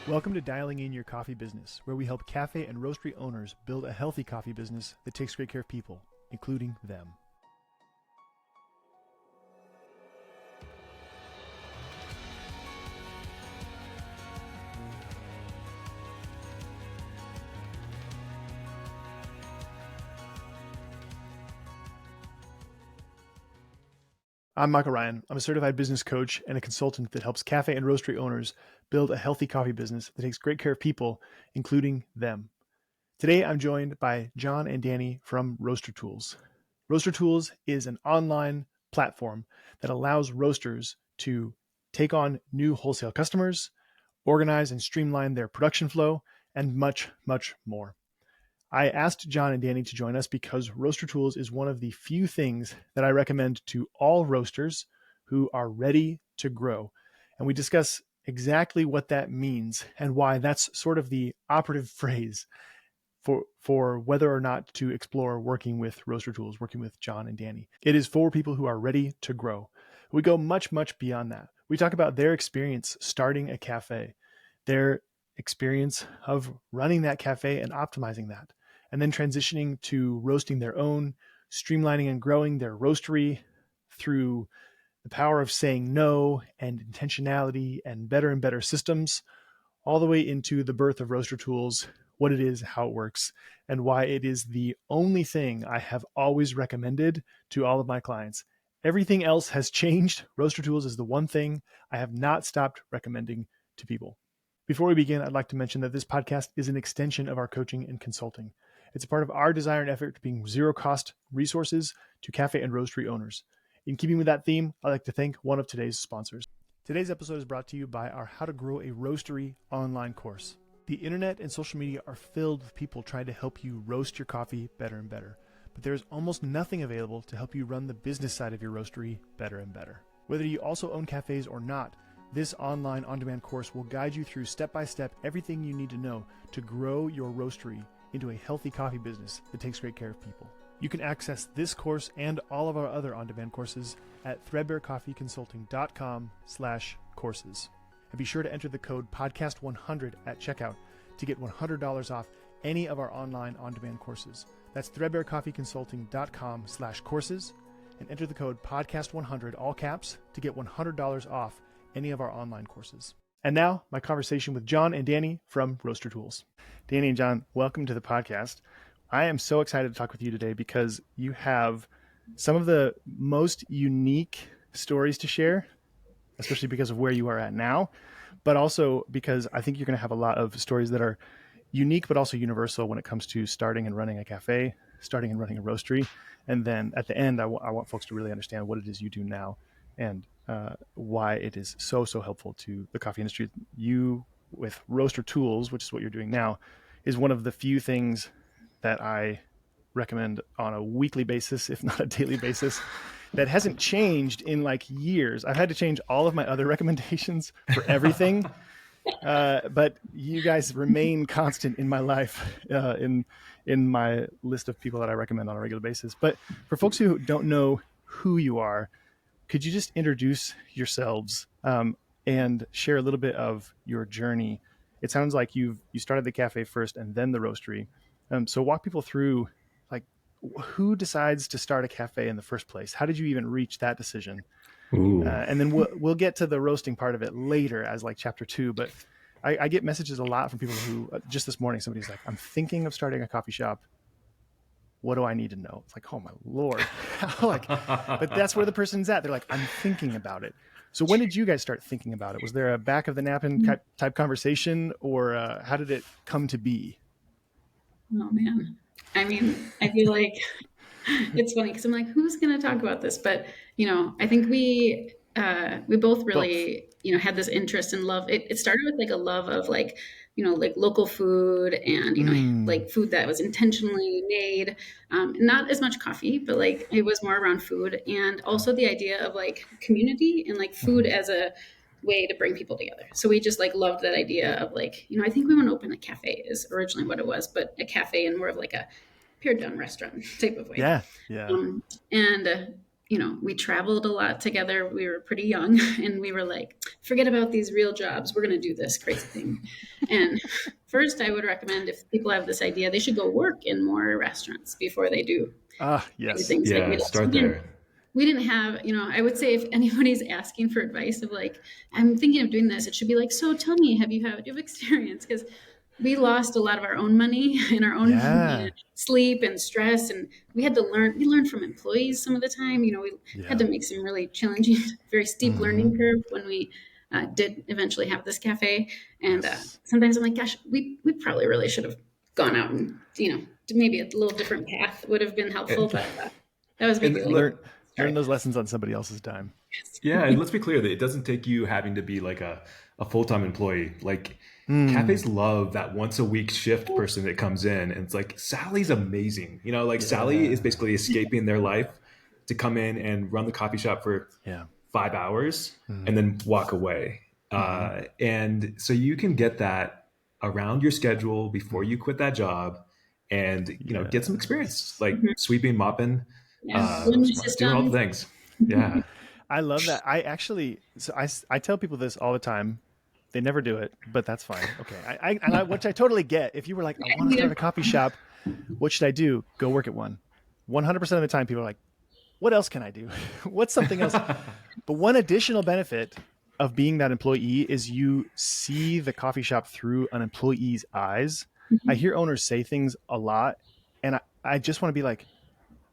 Welcome to Dialing In Your Coffee Business, where we help cafe and roastery owners build a healthy coffee business that takes great care of people, including them. I'm Michael Ryan. I'm a certified business coach and a consultant that helps cafe and roastery owners build a healthy coffee business that takes great care of people, including them. Today, I'm joined by Jon and Dani from RoasterTools. RoasterTools is an online platform that allows roasters to take on new wholesale customers, organize and streamline their production flow, and much, much more. I asked Jon and Dani to join us because RoasterTools is one of the few things that I recommend to all roasters who are ready to grow. And we discuss exactly what that means and why that's sort of the operative phrase for whether or not to explore working with RoasterTools, working with Jon and Dani. It is for people who are ready to grow. We go much, much beyond that. We talk about their experience starting a cafe, their experience of running that cafe and optimizing that, and then transitioning to roasting their own, streamlining and growing their roastery through the power of saying no and intentionality and better systems, all the way into the birth of RoasterTools, what it is, how it works, and why it is the only thing I have always recommended to all of my clients. Everything else has changed. RoasterTools is the one thing I have not stopped recommending to people. Before we begin, I'd like to mention that this podcast is an extension of our coaching and consulting. It's a part of our desire and effort to bring zero-cost resources to cafe and roastery owners. In keeping with that theme, I'd like to thank one of today's sponsors. Today's episode is brought to you by our How to Grow a Roastery online course. The internet and social media are filled with people trying to help you roast your coffee better and better, but there's almost nothing available to help you run the business side of your roastery better and better. Whether you also own cafes or not, this online on-demand course will guide you through step-by-step everything you need to know to grow your roastery into a healthy coffee business that takes great care of people. You can access this course and all of our other on-demand courses at threadbarecoffeeconsulting.com/courses. And be sure to enter the code podcast100 at checkout to get $100 off any of our online on-demand courses. That's threadbarecoffeeconsulting.com/courses and enter the code podcast100, all caps, to get $100 off any of our online courses. And now, my conversation with Jon and Dani from RoasterTools. Dani and Jon, welcome to the podcast. I am so excited to talk with you today because you have some of the most unique stories to share, especially because of where you are at now, but also because I think you're going to have a lot of stories that are unique, but also universal when it comes to starting and running a cafe, starting and running a roastery. And then at the end, I want folks to really understand what it is you do now and why it is so helpful to the coffee industry. You, with RoasterTools, which is what you're doing now, is one of the few things that I recommend on a weekly basis, if not a daily basis, that hasn't changed in like years. I've had to change all of my other recommendations for everything, but you guys remain constant in my life, in my list of people that I recommend on a regular basis. But for folks who don't know who you are, could you just introduce yourselves and share a little bit of your journey? It sounds like you started the cafe first and then the roastery. So walk people through, like, who decides to start a cafe in the first place? How did you even reach that decision? And then we'll get to the roasting part of it later as like chapter 2. But I get messages a lot from people who, just this morning, somebody's like, I'm thinking of starting a coffee shop. What do I need to know? It's like, oh my Lord. But that's where the person's at. They're like, I'm thinking about it. So when did you guys start thinking about it? Was there a back of the napkin type conversation, or how did it come to be? Oh man. I mean, I feel like it's funny because I'm like, who's going to talk about this? But, I think we both really, had this interest and love. It started with like a love of like, like local food and, like food that was intentionally made. Not as much coffee, but like it was more around food, and also the idea of like community and like food as a way to bring people together. So we just like loved that idea of like, I think we want to open a cafe is originally what it was, but a cafe in more of like a pared down restaurant type of way. Yeah. And we traveled a lot together. We were pretty young and we were like, forget about these real jobs. We're going to do this crazy thing. And first, I would recommend if people have this idea, they should go work in more restaurants before they do Yes. things like we Yeah, did. So start there. we didn't have, I would say if anybody's asking for advice of like, I'm thinking of doing this, it should be like, so tell me, do you have experience? Because we lost a lot of our own money and our own sleep and stress. And we learned from employees some of the time, we had to make some really challenging, very steep learning curve when we did eventually have this cafe. And sometimes I'm like, gosh, we probably really should have gone out and, maybe a little different path would have been helpful, but that was maybe learn those lessons on somebody else's time. Yeah, and let's be clear that it doesn't take you having to be like a full-time employee. Like cafes love that once a week shift person that comes in, and it's like Sally's amazing. Sally is basically escaping their life to come in and run the coffee shop for 5 hours and then walk away. And so you can get that around your schedule before you quit that job, and get some experience, like sweeping, mopping, doing all the things. Yeah. I love that. I tell people this all the time. They never do it, but that's fine. Okay. Which I totally get. If you were like, I want to start a coffee shop, what should I do? Go work at one. 100% of the time people are like, what else can I do? What's something else? But one additional benefit of being that employee is you see the coffee shop through an employee's eyes. I hear owners say things a lot, and I just want to be like,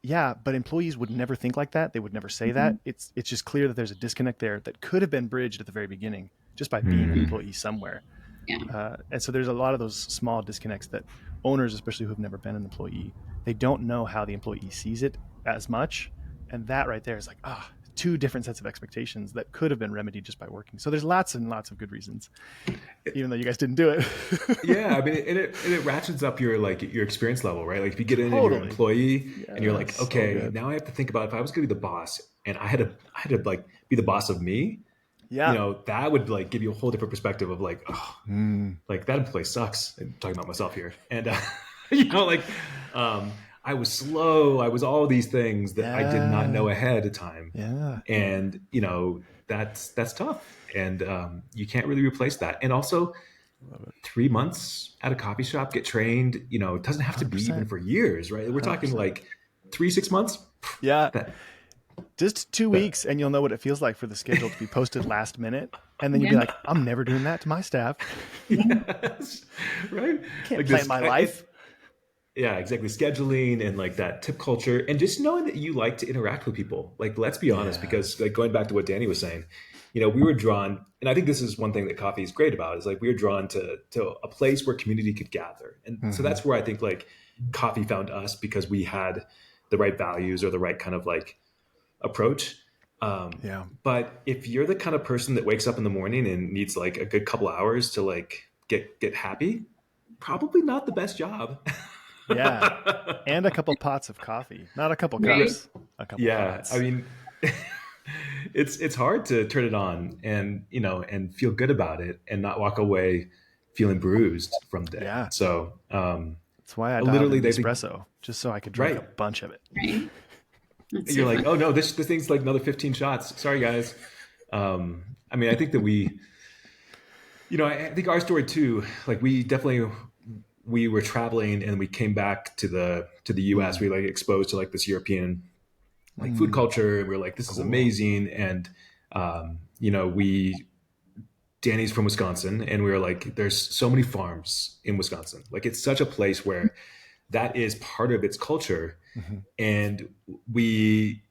yeah, but employees would never think like that. They would never say that. It's just clear that there's a disconnect there that could have been bridged at the very beginning just by being an employee somewhere. Yeah. And so there's a lot of those small disconnects that owners, especially who have never been an employee, they don't know how the employee sees it as much. And that right there is like, two different sets of expectations that could have been remedied just by working. So there's lots and lots of good reasons, even though you guys didn't do it. Yeah, I mean, it ratchets up your experience level, right? Like if you get in as your employee and you're like, okay, now I have to think about if I was going to be the boss and I had to like be the boss of me. Yeah, that would like give you a whole different perspective of like, like that employee sucks. I'm talking about myself here, and I was slow. I was all these things that I did not know ahead of time. Yeah. And, that's tough. And you can't really replace that. And also 3 months at a coffee shop, get trained, it doesn't have to be even for years, right? We're talking like 3-6 months. Yeah. Just 2 weeks and you'll know what it feels like for the schedule to be posted last minute. And then you'll be like, I'm never doing that to my staff. Yes. Right. Can't plan my life. Yeah, exactly. Scheduling and like that tip culture and just knowing that you like to interact with people. Like, let's be honest, because like going back to what Danny was saying, we were drawn, and I think this is one thing that coffee is great about, is like we were drawn to a place where community could gather. And so that's where I think like coffee found us, because we had the right values or the right kind of like approach. But if you're the kind of person that wakes up in the morning and needs like a good couple hours to like get happy, probably not the best job. Yeah. And a couple pots of coffee, not a couple cups, a couple pots. I mean, it's hard to turn it on and, and feel good about it and not walk away feeling bruised from the day. Yeah. So, that's why I literally espresso just so I could drink a bunch of it. Right. You're like, oh no, this thing's like another 15 shots. Sorry guys. I mean, I think that I think our story too, like we were traveling and we came back to the US. We like exposed to like this European like food culture. And we were like, this is amazing. And, Danny's from Wisconsin, and we were like, there's so many farms in Wisconsin. Like it's such a place where that is part of its culture. And we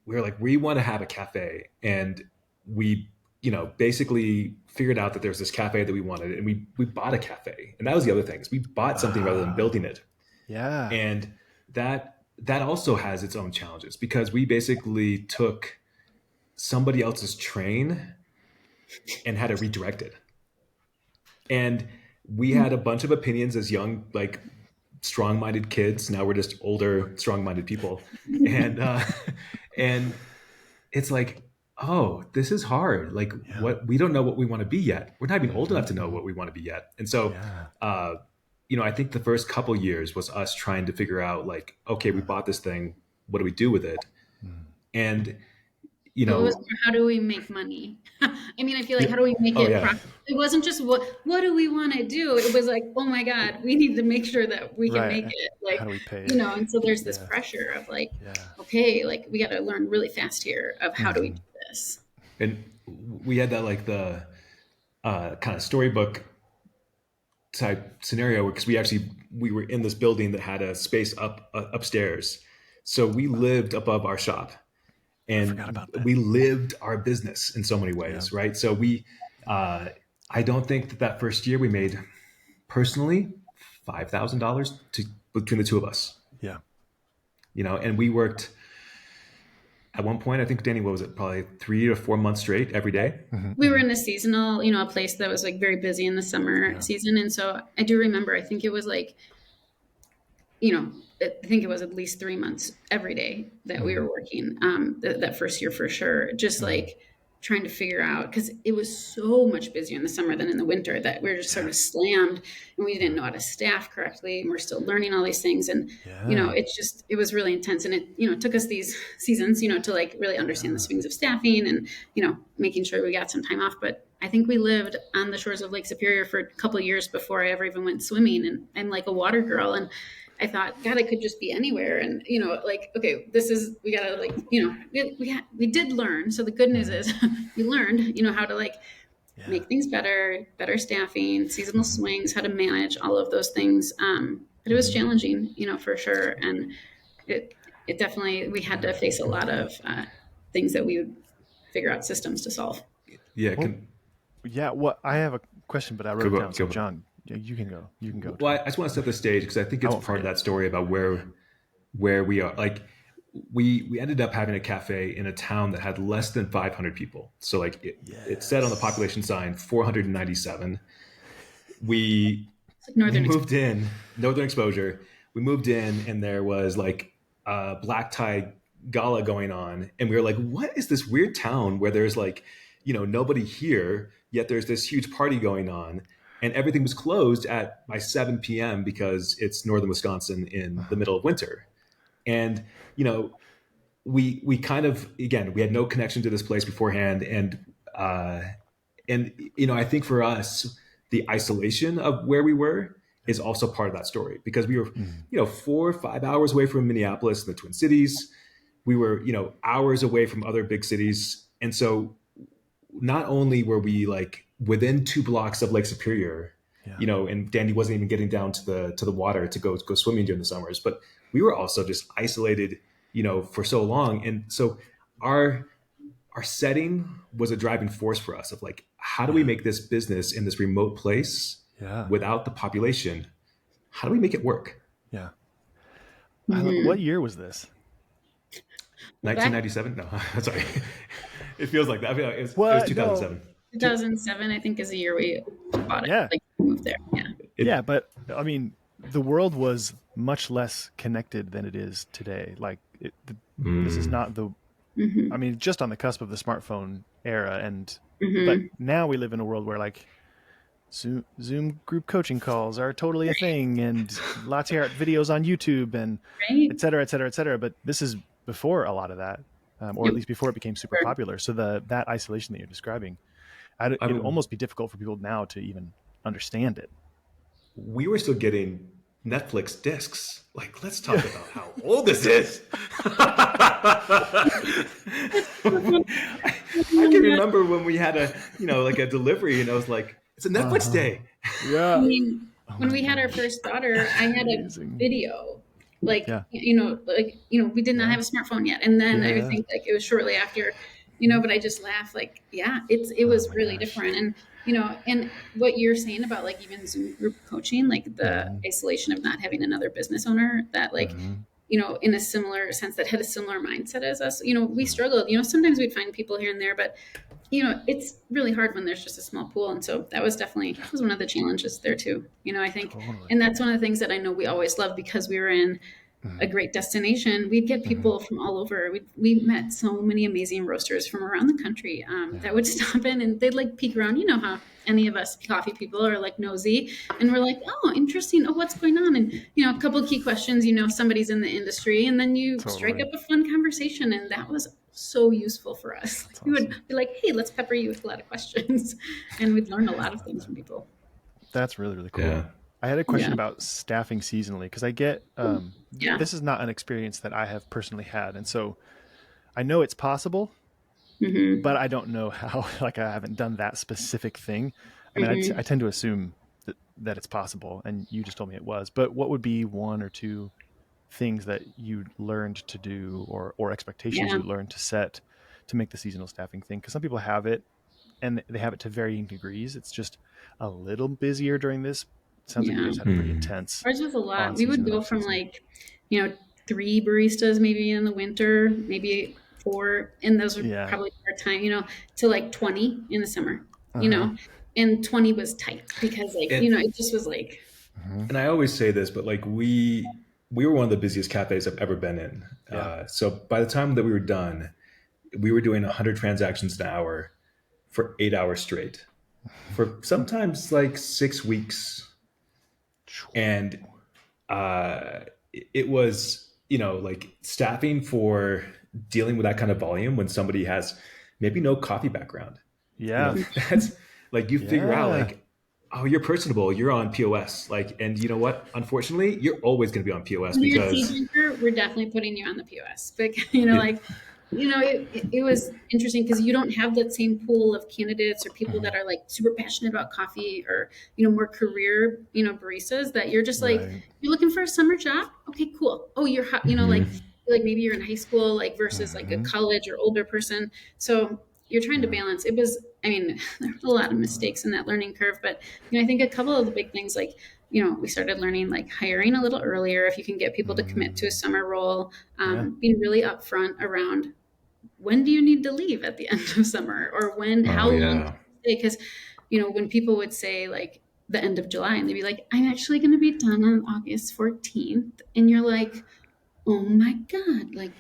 were like, we want to have a cafe. And we, basically figured out that there's this cafe that we wanted, and we bought a cafe. And that was the other thing, is we bought something rather than building it. Yeah. And that also has its own challenges, because we basically took somebody else's train and had it redirected. And we had a bunch of opinions as young, like strong-minded kids. Now we're just older, strong-minded people. And it's like, oh, this is hard. Like what, we don't know what we want to be yet. We're not even old enough to know what we want to be yet. And so, I think the first couple years was us trying to figure out like, okay, we bought this thing. What do we do with it? And, Well, it was more, how do we make money? I mean, I feel like, how do we make it yeah. profit? It wasn't just what do we want to do? It was like, oh my God, we need to make sure that we can make it. Like, how do we pay you know, and so there's this pressure of like, okay, like we got to learn really fast here of how do we do this? And we had that like the kind of storybook type scenario, because we were in this building that had a space upstairs. So we lived above our shop, and we lived our business in so many ways, right? So I don't think that first year we made personally $5,000 between the two of us. Yeah. You know, and we worked at one point, I think, Danny, what was it? Probably 3 to 4 months straight every day. We were in a seasonal, you know, a place that was like very busy in the summer season. And so I do remember, I think it was like, you know, I think it was at least 3 months every day that we were working that first year for sure. Just like trying to figure out, because it was so much busier in the summer than in the winter that we were just sort of slammed, and we didn't know how to staff correctly, and we're still learning all these things. And, you know, it was really intense. And it, you know, it took us these seasons, you know, to like really understand the swings of staffing and, you know, making sure we got some time off. But I think we lived on the shores of Lake Superior for a couple of years before I ever even went swimming. And I'm like a water girl, and I thought, God, I could just be anywhere. And, you know, like, okay, we gotta like, you know, we did learn. So the good news is we learned, you know, how to like make things better staffing, seasonal swings, how to manage all of those things. But it was challenging, you know, for sure. And it definitely, we had to face a lot of things that we would figure out systems to solve. Yeah. Well, I have a question, but I wrote it down. So John, you can go. You can go. Well, I just want to set the stage, because I think it's part of that story about where we are. Like we ended up having a cafe in a town that had less than 500 people. So like it said on the population sign 497. We moved in, Northern Exposure. We moved in, and there was like a black tie gala going on, and we were like, what is this weird town where there's like, you know, nobody here, yet there's this huge party going on. And everything was closed by 7 p.m. because it's northern Wisconsin in the middle of winter. And, you know, we kind of, again, we had no connection to this place beforehand. And, you know, I think for us, the isolation of where we were is also part of that story, because we were, you know, 4 or 5 hours away from Minneapolis and the Twin Cities. We were, you know, hours away from other big cities. And so not only were we like within 2 blocks of Lake Superior, you know, and Danny wasn't even getting down to the water to go swimming during the summers, but we were also just isolated, you know, for so long. And so our setting was a driving force for us of like, how do we make this business in this remote place without the population? How do we make it work? Yeah. What year was this? 1997? No, sorry. It feels like that. I feel like it was 2007. 2007, I think, is the year we bought it. Yeah. Like, moved there. Yeah. But I mean, the world was much less connected than it is today. Like, this is not the, I mean, just on the cusp of the smartphone era. And, but now we live in a world where like Zoom group coaching calls are totally a thing, and latte art videos on YouTube, and et cetera, et cetera, et cetera. But this is before a lot of that, or at least before it became super popular. So that isolation that you're describing, it would almost be difficult for people now to even understand it. We were still getting Netflix discs. Like, let's talk about how old this is. I can remember when we had a delivery, and I was like, it's a Netflix day. Yeah. I mean, when we had our first daughter, I had a video. Like, we did not have a smartphone yet. And then I think like it was shortly after, but I just laughed like, it was really different. And, and what you're saying about like even Zoom group coaching, like the isolation of not having another business owner that like, in a similar sense that had a similar mindset as us, we struggled, sometimes we'd find people here and there, but it's really hard when there's just a small pool. And so that was one of the challenges there too, I think. Totally. And that's one of the things that I know we always loved because we were in a great destination. We'd get people from all over. We met so many amazing roasters from around the country that would stop in and they'd like peek around. You know how any of us coffee people are like nosy, and we're like, oh, interesting. Oh, what's going on? And, a couple of key questions, somebody's in the industry, and then you strike up a fun conversation. And that was so useful for us. That's We would awesome. be like, hey, let's pepper you with a lot of questions. And we'd learn a lot of things from people. That's really, really cool. Yeah. I had a question Yeah. about staffing seasonally because I get Yeah. this is not an experience that I have personally had, and so I know it's possible, Mm-hmm. but I don't know how. Like I haven't done that specific thing. I mean, Mm-hmm. I tend to assume that it's possible, and you just told me it was. But what would be one or two things that you learned to do, or expectations Yeah. you learned to set to make the seasonal staffing thing? Because some people have it, and they have it to varying degrees. It's just a little busier during this. It sounds like you Yeah. guys had a pretty intense Ours was a lot. on We season would and go off from season. like, 3 baristas maybe in the winter, maybe 4, and those were Yeah. probably part time, to like 20 in the summer, Uh-huh. and 20 was tight because like, And it just was like, Uh-huh. and I always say this, but like we were one of the busiest cafes I've ever been in. Yeah. So by the time that we were done, we were doing 100 transactions an hour for 8 hours straight for sometimes like 6 weeks. And it was, like staffing for dealing with that kind of volume when somebody has maybe no coffee background. Yeah. That's like you figure out Yeah. like, oh, you're personable, you're on POS. Like, and you know what? Unfortunately, you're always going to be on POS when you're a tea because drinker, we're definitely putting you on the POS. But it, like, it was interesting because you don't have that same pool of candidates or people that are like super passionate about coffee or more career baristas that you're just like Right. you're looking for a summer job. Okay, cool. Oh, you're hot. Like maybe you're in high school, like versus like a college or older person. So you're trying to balance. It was, I mean, there were a lot of mistakes in that learning curve, but I think a couple of the big things like we started learning like hiring a little earlier if you can get people to commit to a summer role, Yeah. being really upfront around when do you need to leave at the end of summer or how oh long yeah. do you stay? Because when people would say like the end of July and they'd be like, I'm actually going to be done on August 14th, and you're like, oh my God, like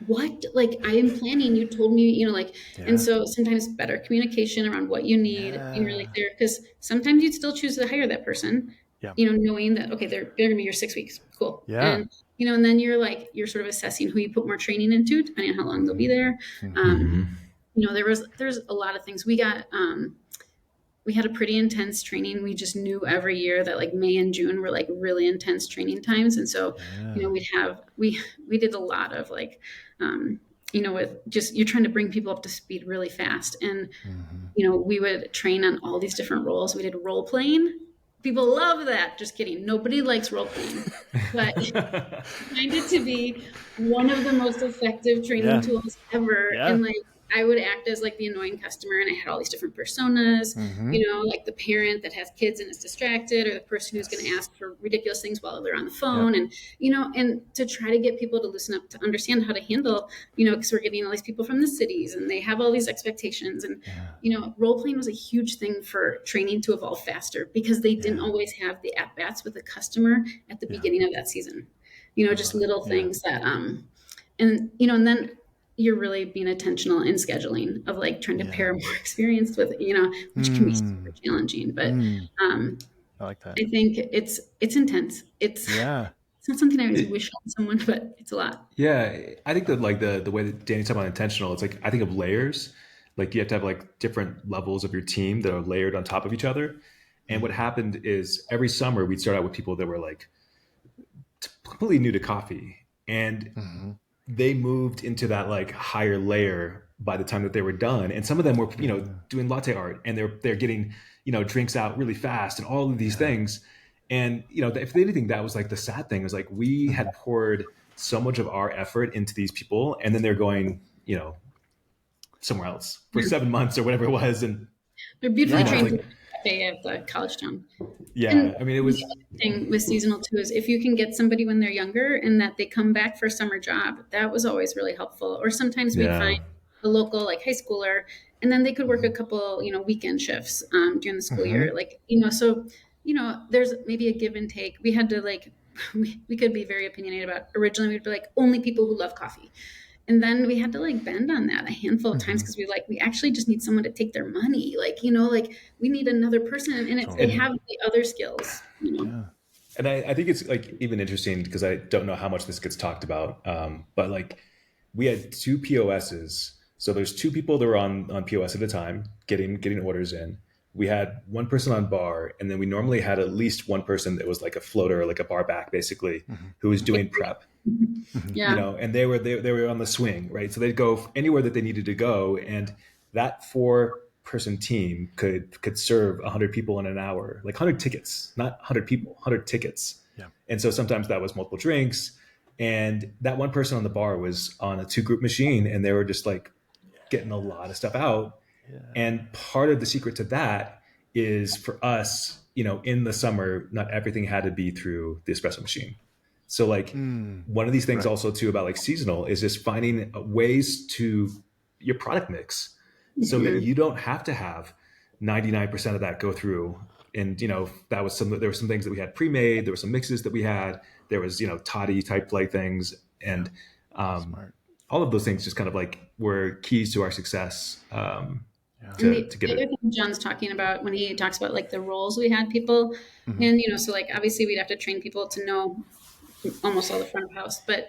what? Like I am planning, you told me, like, Yeah. and so sometimes better communication around what you need, like there, because sometimes you'd still choose to hire that person, Yeah. knowing that, okay, they're going to be your 6 weeks. Cool. Yeah. And then you're sort of assessing who you put more training into, depending on how long they'll be there. There's a lot of things we got, we had a pretty intense training. We just knew every year that like May and June were like really intense training times. And so, we did a lot of like, with just, you're trying to bring people up to speed really fast. And, we would train on all these different roles. We did role playing. People love that. Just kidding. Nobody likes role playing, but I find it to be one of the most effective training tools ever. Yeah. And like, I would act as like the annoying customer, and I had all these different personas, like the parent that has kids and is distracted, or the person who's going to ask for ridiculous things while they're on the phone. And, and to try to get people to loosen up, to understand how to handle, because we're getting all these people from the cities and they have all these expectations. And, role playing was a huge thing for training to evolve faster because they didn't always have the at bats with the customer at the beginning of that season, just little things that, and then you're really being intentional in scheduling of like trying to pair more experience with, which can be super challenging, but, I like that. I think it's intense. It's not something I always wish on someone, but it's a lot. Yeah, I think that like the way that Danny's talking about intentional, it's like I think of layers. Like you have to have like different levels of your team that are layered on top of each other. And what happened is every summer we'd start out with people that were like completely new to coffee, and they moved into that like higher layer by the time that they were done. And some of them were doing latte art, and they're getting drinks out really fast and all of these things. And if anything, that was like the sad thing, was like we had poured so much of our effort into these people, and then they're going somewhere else for 7 months or whatever it was. And they're beautifully trained like, cafe at the college town. I mean, it was the other thing with seasonal too is if you can get somebody when they're younger and that they come back for a summer job, that was always really helpful. Or sometimes we'd find a local like high schooler, and then they could work a couple weekend shifts during the school year, like so there's maybe a give and take. We had to like we could be very opinionated about. Originally we'd be like only people who love coffee. And then we had to like bend on that a handful of times because we actually just need someone to take their money. Like, like we need another person, and they have the other skills, And I think it's like even interesting because I don't know how much this gets talked about. But like we had two POSs. So there's two people that were on POS at a time, getting orders in. We had one person on bar, and then we normally had at least one person that was like a floater, like a bar back, basically, who was doing prep. Yeah. You know, and they were on the swing, right? So they'd go anywhere that they needed to go, and that 4-person team could serve 100 people in an hour, like 100 tickets, not 100 people, 100 tickets. Yeah. And so sometimes that was multiple drinks, and that one person on the bar was on a 2-group machine, and they were just like getting a lot of stuff out. Yeah. And part of the secret to that is for us, you know, in the summer, not everything had to be through the espresso machine. So like one of these things right. also too about like seasonal is just finding ways to your product mix so that you don't have to have 99% of that go through. And, you know, there were some things that we had pre-made. There were some mixes that we had. There was, you know, toddy type like things. And all of those things just kind of like were keys to our success. To get the other it. thing John's talking about when he talks about like the roles we had people, and you know, so like obviously we'd have to train people to know almost all the front of house, but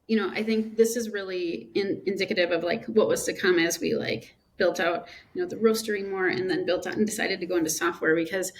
you know, I think this is really indicative of like what was to come as we like built out, you know, the roastery more, and then built out and decided to go into software because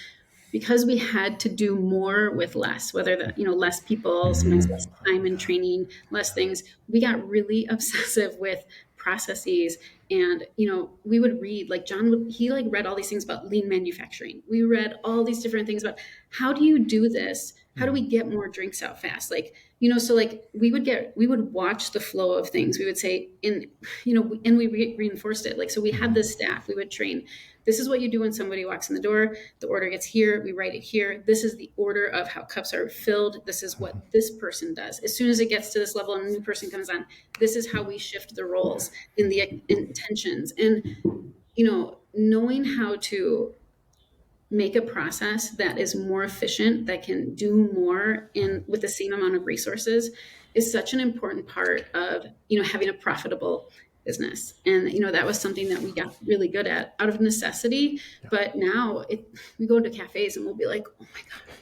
we had to do more with less, whether the, you know, less people, sometimes less time and training, less things. We got really obsessive with processes. And, you know, we would read, like he like read all these things about lean manufacturing. We read all these different things about how do you do this? How do we get more drinks out fast? Like, you know, so like we would watch the flow of things. We would say you know, and we reinforced it. Like, so we had this staff, we would train. This is what you do when somebody walks in the door. The order gets here. We write it here. This is the order of how cups are filled. This is what this person does. As soon as it gets to this level and a new person comes on, this is how we shift the roles in the intentions. And, you know, knowing how to make a process that is more efficient, that can do more with the same amount of resources is such an important part of, you know, having a profitable business. And, you know, that was something that we got really good at out of necessity. Yeah. But now we go to cafes and we'll be like, oh my God.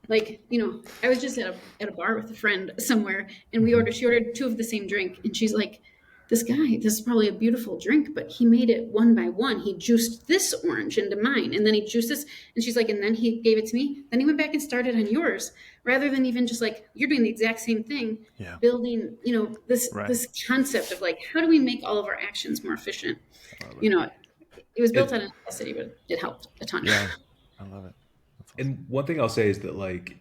Like, you know, I was just at a bar with a friend somewhere and she ordered 2 of the same drink. And she's like, this is probably a beautiful drink, but he made it one by one. He juiced this orange into mine, and then he juiced this. And she's like, and then he gave it to me. Then he went back and started on yours, rather than even just like, you're doing the exact same thing, building, you know, this concept of like, how do we make all of our actions more efficient? You know, it was built out of necessity, but it helped a ton. Yeah, I love it. Awesome. And one thing I'll say is that like,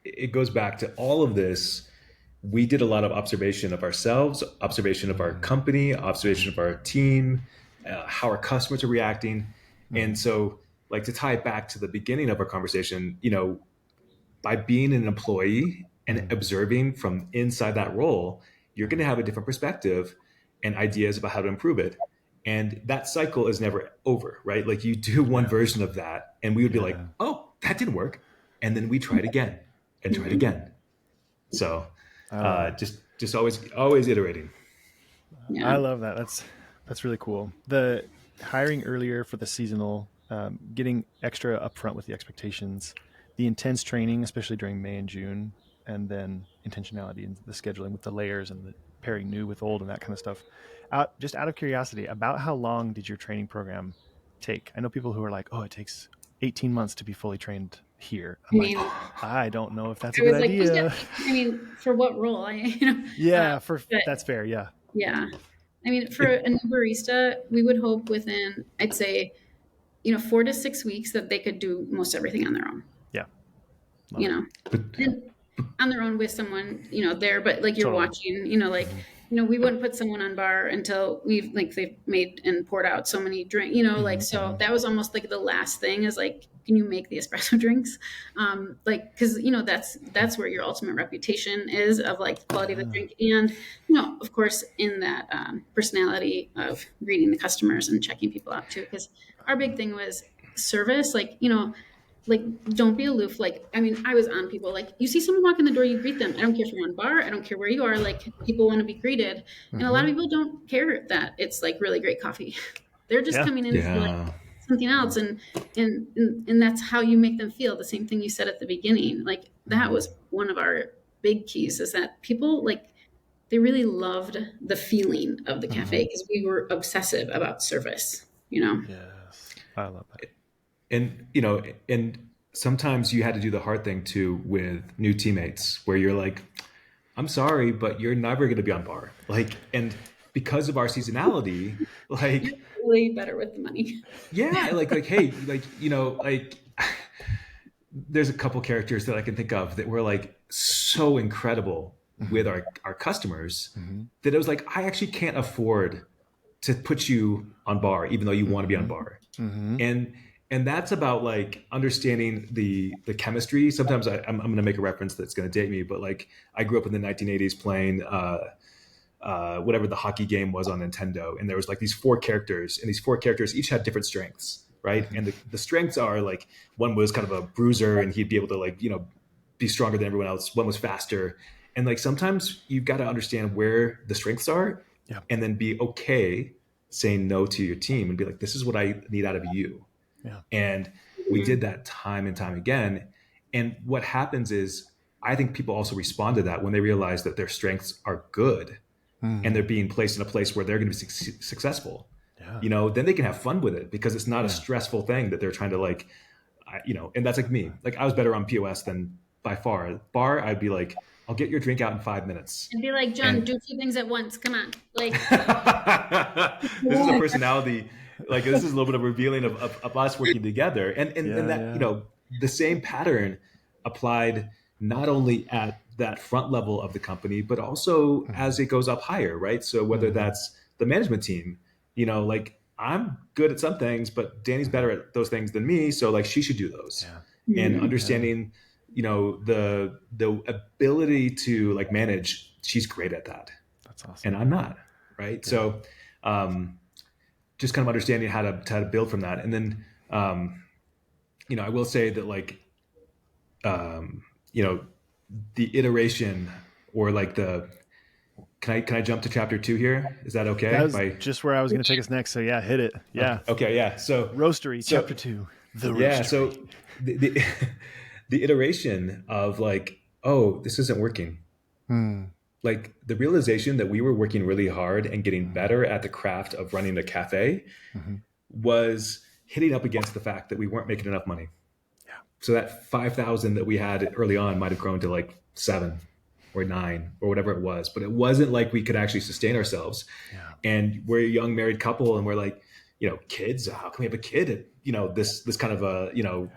it goes back to all of this. We did a lot of observation of ourselves, observation of our company, observation of our team, how our customers are reacting. And so like to tie it back to the beginning of our conversation, you know, by being an employee and observing from inside that role, you're going to have a different perspective and ideas about how to improve it. And that cycle is never over, right? Like you do one version of that and we would be like, oh, that didn't work. And then we try it again and try it again. So just always iterating. Yeah. I love that. That's really cool. The hiring earlier for the seasonal, getting extra upfront with the expectations, the intense training, especially during May and June, and then intentionality in the scheduling with the layers and the pairing new with old and that kind of stuff. Just out of curiosity, about how long did your training program take? I know people who are like, oh, it takes 18 months to be fully trained here. I don't know if that's a good idea. I mean, for what role? That's fair. Yeah. Yeah. I mean, for a new barista, we would hope within, I'd say, you know, 4 to 6 weeks that they could do most everything on their own. Yeah. You know, and on their own with someone, you know, there, but like you're watching, you know, like, you know, we wouldn't put someone on bar until they've made and poured out so many drinks, you know, like, so that was almost like the last thing is like, can you make the espresso drinks? Like, cause you know, that's where your ultimate reputation is of like the quality of the drink. And, you know, of course in that, personality of greeting the customers and checking people out too. Cause our big thing was service, like, you know, like, don't be aloof. Like, I mean, I was on people, like, you see someone walk in the door, you greet them. I don't care if you're on bar. I don't care where you are. Like, people want to be greeted. And a lot of people don't care that it's like really great coffee. They're just coming in for like something else. And that's how you make them feel. The same thing you said at the beginning. Like, that was one of our big keys is that people, like, they really loved the feeling of the cafe because we were obsessive about service, Yes. I love that. And, and sometimes you had to do the hard thing too with new teammates where you're like, I'm sorry, but you're never going to be on bar. Like, and because of our seasonality, like, You're really better with the money. yeah, hey, there's a couple characters that I can think of that were like so incredible with our customers that it was like, I actually can't afford to put you on bar, even though you want to be on bar. And that's about like understanding the chemistry. Sometimes I'm going to make a reference that's going to date me, but like I grew up in the 1980s playing whatever the hockey game was on Nintendo, and there was like these four characters, and these four characters each had different strengths, right? And the strengths are like, one was kind of a bruiser, and he'd be able to like be stronger than everyone else. One was faster, and like sometimes you've got to understand where the strengths are, and then be okay saying no to your team and be like, this is what I need out of you. And we did that time and time again. And what happens is, I think people also respond to that when they realize that their strengths are good and they're being placed in a place where they're going to be successful. Then they can have fun with it because it's not a stressful thing that they're trying to like, and that's like me. Like I was better on POS than by far. Bar, I'd be like, I'll get your drink out in 5 minutes. And be like, John, do two things at once. Come on. Like, this is a personality. Like this is a little bit of revealing of us working together. And that, the same pattern applied not only at that front level of the company, but also as it goes up higher, right? So whether that's the management team, like I'm good at some things, but Danny's better at those things than me. So like she should do those. And understanding, the ability to like manage, she's great at that. That's awesome. And I'm not, right? So just kind of understanding how to build from that. And then, I will say that like, the iteration or like can I jump to chapter 2 here? Is that okay? That was just where I was going to take us next. So yeah, hit it. Yeah. Okay. Yeah. So Roastery, chapter 2, the Roastery. Yeah. So the iteration of like, oh, this isn't working. Like the realization that we were working really hard and getting better at the craft of running a cafe was hitting up against the fact that we weren't making enough money. So that 5,000 that we had early on might have grown to like 7 or 9 or whatever it was, but it wasn't like we could actually sustain ourselves. And we're a young married couple, and we're like, kids, how can we have a kid at, this kind of a,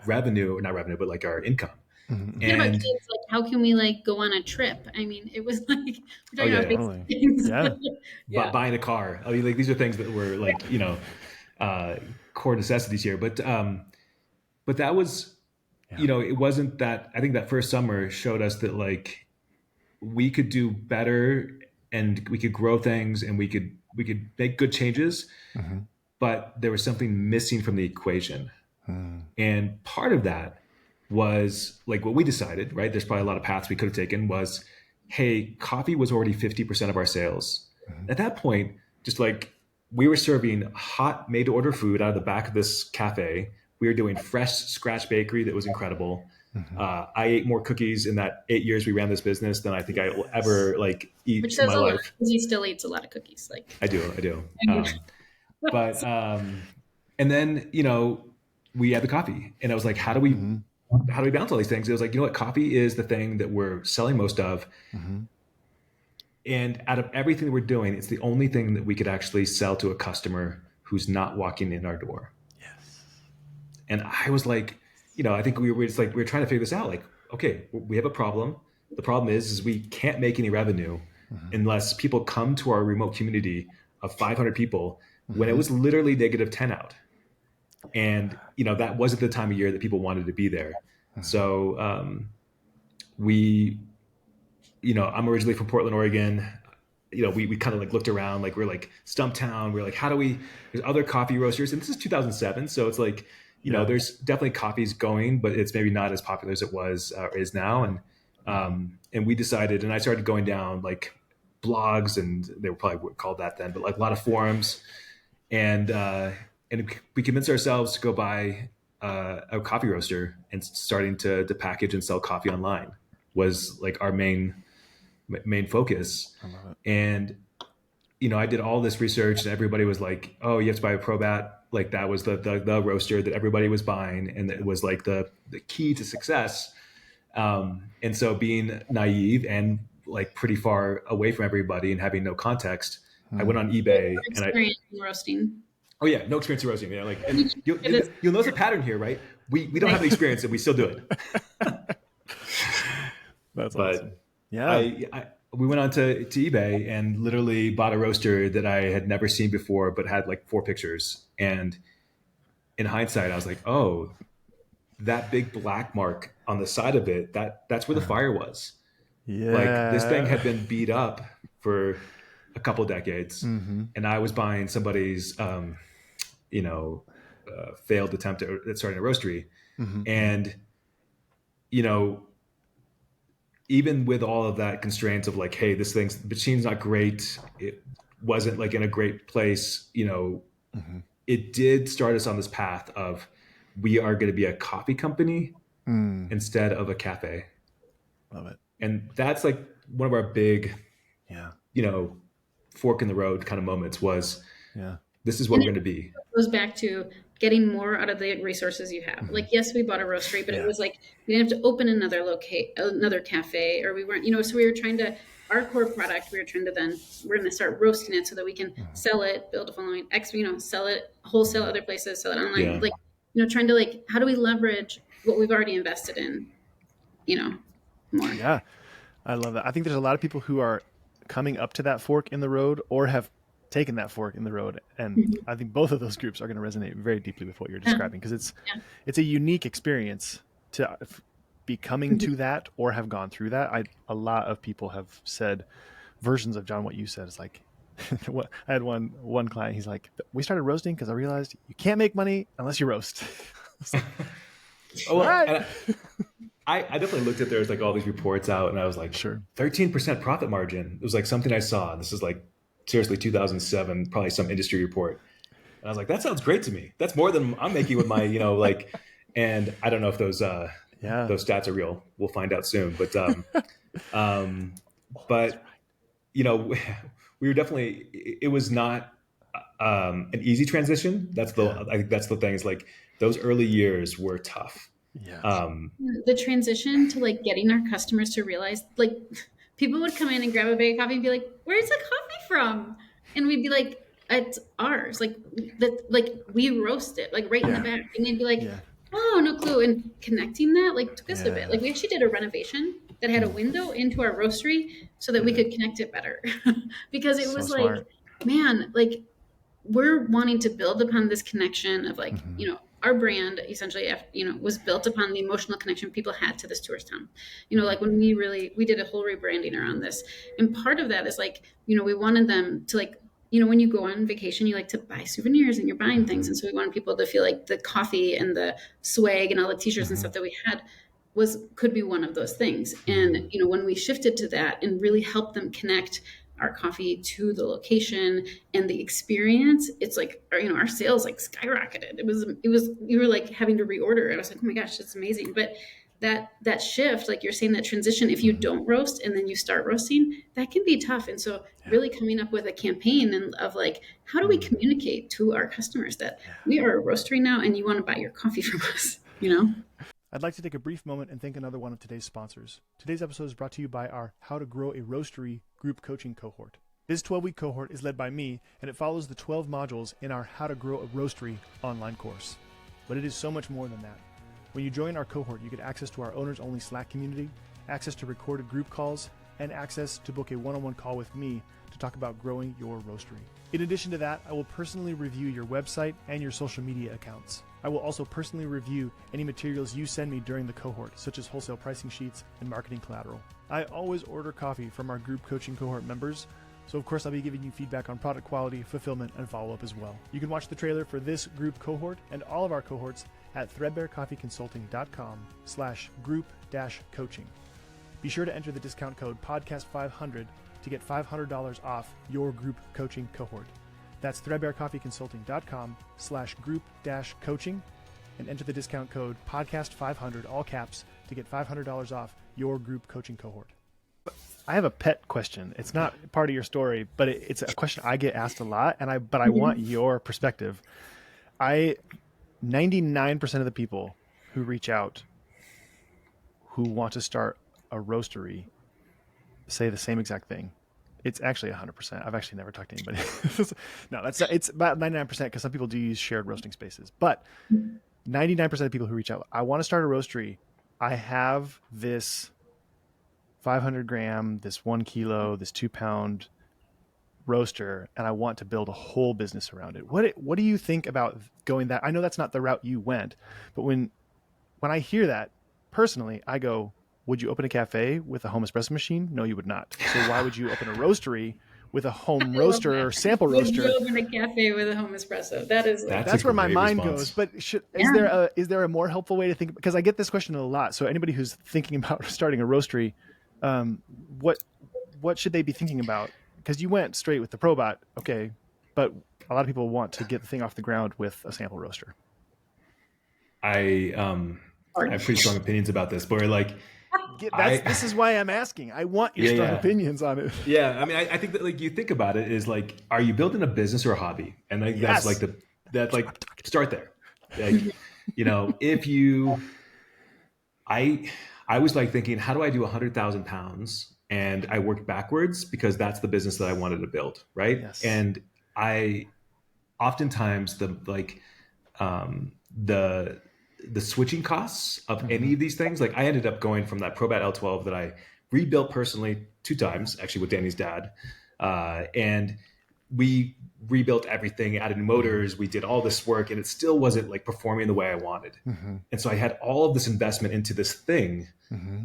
revenue, or not revenue, but like our income. And about kids, like, how can we like go on a trip? I mean, it was like, we're talking about basic things. Buying a car. I mean, like these are things that were like, core necessities here. But that was, it wasn't that. I think that first summer showed us that like we could do better and we could grow things and we could make good changes, but there was something missing from the equation. And part of that was like what we decided, right? There's probably a lot of paths we could have taken, was, hey, coffee was already 50% of our sales. At that point, just like we were serving hot made to order food out of the back of this cafe. We were doing fresh scratch bakery that was incredible. I ate more cookies in that 8 years we ran this business than I think I will ever like eat Which in says my a lot, life. because he still eats a lot of cookies. Like I do. But and then we had the coffee, and I was like, how do we balance all these things? It was like, what, coffee is the thing that we're selling most of. And out of everything that we're doing, it's the only thing that we could actually sell to a customer who's not walking in our door. And I was like, I think we were trying to figure this out. Like, okay, we have a problem. The problem is we can't make any revenue unless people come to our remote community of 500 people when it was literally -10 out. And, that wasn't the time of year that people wanted to be there. So I'm originally from Portland, Oregon. We kind of like looked around, like we're like Stumptown. We're like, there's other coffee roasters. And this is 2007. So it's like, there's definitely coffees going, but it's maybe not as popular as it was or is now. And we decided, and I started going down like blogs, and they were probably called that then, but like a lot of forums. And we convinced ourselves to go buy a coffee roaster and starting to package and sell coffee online was like our main main focus. I love it. And, I did all this research and everybody was like, oh, you have to buy a Probat. Like that was the roaster that everybody was buying. And it was like the key to success. And so being naive and like pretty far away from everybody and having no context, I went on eBay and roasting. Oh yeah, no experience in roasting. Yeah, like and you'll notice a pattern here, right? We don't have the experience and we still do it. That's but awesome. Yeah. We went on to eBay and literally bought a roaster that I had never seen before, but had like 4 pictures. And in hindsight, I was like, oh, that big black mark on the side of it, that's where the fire was. Yeah. Like this thing had been beat up for a couple decades, and I was buying somebody's, failed attempt at starting a roastery. And, even with all of that constraints of like, hey, the machine's not great. It wasn't like in a great place, it did start us on this path of we are going to be a coffee company instead of a cafe. Love it. And that's like one of our big, fork in the road kind of moments was, this is what we're going to be. It goes back to getting more out of the resources you have. Like, yes, we bought a roastery, but it was like, we didn't have to open another cafe, or we weren't, so we were trying to, our core product, we're going to start roasting it so that we can sell it, build a following, sell it wholesale other places, sell it online. Like, trying to like, how do we leverage what we've already invested in, more? Yeah. I love that. I think there's a lot of people who are coming up to that fork in the road or have taken that fork in the road. And I think both of those groups are going to resonate very deeply with what you're describing, because it's a unique experience to be coming to that or have gone through that. A lot of people have said versions of, John, what you said. It's like, I had one client, he's like, we started roasting because I realized you can't make money unless you roast. All right. I definitely looked at there's like all these reports out and I was like, sure, 13% profit margin. It was like something I saw. This is like seriously 2007, probably some industry report. And I was like, that sounds great to me. That's more than I'm making with my, and I don't know if those stats are real. We'll find out soon. But, we were definitely, it was not an easy transition. I think that's the thing, is like those early years were tough. Yeah. The transition to like getting our customers to realize, like, people would come in and grab a bag of coffee and be like, "Where's the coffee from?" And we'd be like, "It's ours. Like that. Like we roast it, like right in the back." And they'd be like, "Oh, no clue." And connecting that like took us a bit. Like we actually did a renovation that had a window into our roastery so that we could connect it better, because it was like, smart. Man, like we're wanting to build upon this connection of like, our brand essentially, was built upon the emotional connection people had to this tourist town. Like when we did a whole rebranding around this. And part of that is like, we wanted them to like, when you go on vacation, you like to buy souvenirs and you're buying things. And so we wanted people to feel like the coffee and the swag and all the t-shirts and stuff that we had could be one of those things. And, when we shifted to that and really helped them connect our coffee to the location and the experience, it's like, our sales like skyrocketed. It was, you were like having to reorder. I was like, oh my gosh, that's amazing. But that shift, like you're saying, that transition, if you don't roast and then you start roasting, that can be tough. And so really coming up with a campaign of like, how do we communicate to our customers that we are a roastery now and you want to buy your coffee from us, I'd like to take a brief moment and thank another one of today's sponsors. Today's episode is brought to you by our How to Grow a Roastery group coaching cohort. This 12-week cohort is led by me, and it follows the 12 modules in our How to Grow a Roastery online course. But it is so much more than that. When you join our cohort, you get access to our owners-only Slack community, access to recorded group calls, and access to book a one-on-one call with me to talk about growing your roastery. In addition to that, I will personally review your website and your social media accounts. I will also personally review any materials you send me during the cohort, such as wholesale pricing sheets and marketing collateral. I always order coffee from our group coaching cohort members, so of course I'll be giving you feedback on product quality, fulfillment, and follow-up as well. You can watch the trailer for this group cohort and all of our cohorts at threadbarecoffeeconsulting.com/group-coaching. Be sure to enter the discount code podcast500 to get $500 off your group coaching cohort. That's threadbarecoffeeconsulting.com/group-coaching and enter the discount code podcast500, all caps, to get $500 off your group coaching cohort. I have a pet question. It's not part of your story, but it's a question I get asked a lot, and I want your perspective. 99% of the people who reach out who want to start a roastery say the same exact thing. It's actually 100%. I've actually never talked to anybody. No, that's not, it's about 99% because some people do use shared roasting spaces. But 99% of the people who reach out, I want to start a roastery. I have this 500 gram, this 1 kilo, this 2 pound roaster, and I want to build a whole business around it. What do you think about going that? I know that's not the route you went, but when I hear that, personally, I go, would you open a cafe with a home espresso machine? No, you would not. So why would you open a roastery with a home roaster or sample roaster? Would you open a cafe with a home espresso? That is like, that's where my mind goes. But is there a more helpful way to think? Because I get this question a lot. So anybody who's thinking about starting a roastery, what should they be thinking about? Because you went straight with the ProBot, okay, but a lot of people want to get the thing off the ground with a sample roaster. I have pretty strong opinions about this, but like, this is why I'm asking. I want your strong opinions on it. Yeah, I mean, I think that like you think about it is like, are you building a business or a hobby? And like that's like start there. Like, if you, I was like thinking, how do I do 100,000 pounds? And I worked backwards because that's the business that I wanted to build, right? Yes. And I oftentimes the switching costs of any of these things, like I ended up going from that ProBat L12 that I rebuilt personally 2 times, actually with Danny's dad, and we rebuilt everything, added motors, we did all this work, and it still wasn't like performing the way I wanted. And so I had all of this investment into this thing,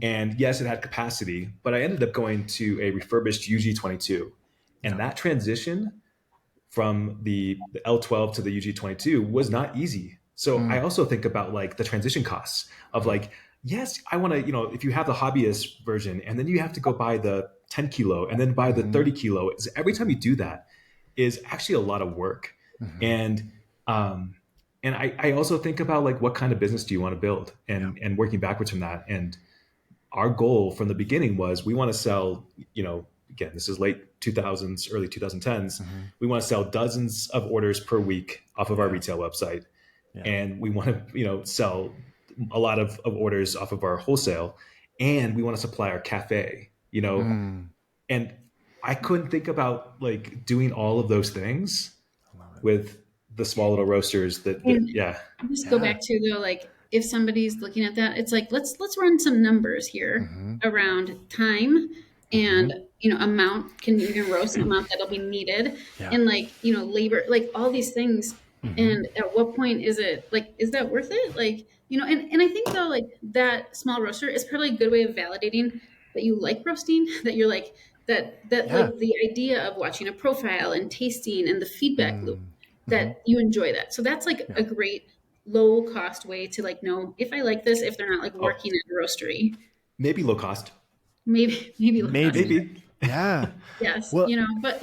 and yes, it had capacity, but I ended up going to a refurbished UG22, and that transition from the L12 to the UG22 was not easy. So I also think about like the transition costs of like, yes, I want to, if you have the hobbyist version and then you have to go buy the 10 kilo and then buy the 30 kilo, every time you do that is actually a lot of work. And I also think about like, what kind of business do you want to build and working backwards from that. And our goal from the beginning was we want to sell, again, this is late 2000s, early 2010s. We want to sell dozens of orders per week off of our retail website. And we want to, sell a lot of orders off of our wholesale, and we want to supply our cafe, and I couldn't think about like doing all of those things with the small little roasters Just go back to though, like if somebody's looking at that, it's like, let's run some numbers here around time and, amount. Can you roast an amount that'll be needed and like, labor, like all these things. And at what point is it like, is that worth it? Like, and I think though, like that small roaster is probably a good way of validating that you like roasting, that you're like that like the idea of watching a profile and tasting and the feedback loop, that you enjoy that. So that's like a great low cost way to like know if I like this, if they're not like working at a roastery. Maybe low cost. Maybe low cost. Yeah. Yes. Well, but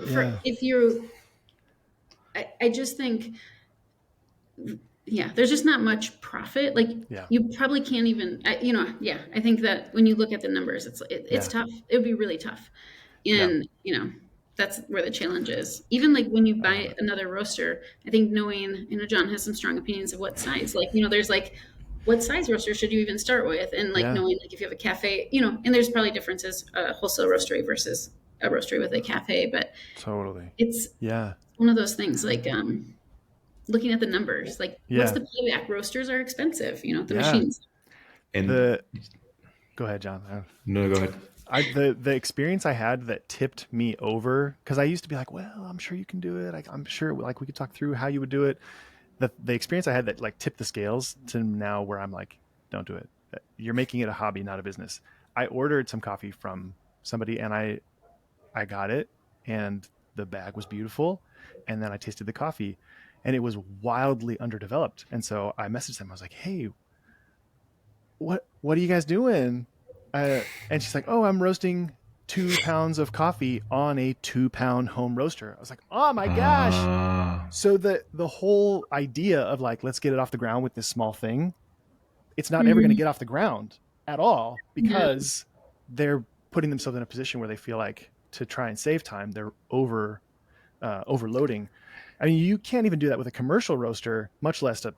for if you're, I just think, there's just not much profit. Like you probably can't even, I think that when you look at the numbers, it's tough. It would be really tough. And, that's where the challenge is. Even like when you buy another roaster, I think knowing, John has some strong opinions of what size, like, there's like, what size roaster should you even start with? And like knowing like if you have a cafe, and there's probably differences, wholesale roastery versus a roastery with a cafe, but totally, it's one of those things like looking at the numbers, like what's the payback? Roasters are expensive, the machines. And go ahead, John. No, go ahead. The experience I had that tipped me over, because I used to be like, well, I'm sure you can do it. I'm sure like we could talk through how you would do it. The experience I had that like tipped the scales to now where I'm like, don't do it. You're making it a hobby, not a business. I ordered some coffee from somebody and I got it and the bag was beautiful. And then I tasted the coffee and it was wildly underdeveloped. And so I messaged them. I was like, hey, what are you guys doing? And she's like, oh, I'm roasting 2 pounds of coffee on a 2-pound home roaster. I was like, oh my gosh. So the whole idea of like, let's get it off the ground with this small thing, it's not ever going to get off the ground at all because they're putting themselves in a position where they feel like to try and save time, they're overloading. I mean, you can't even do that with a commercial roaster, much less a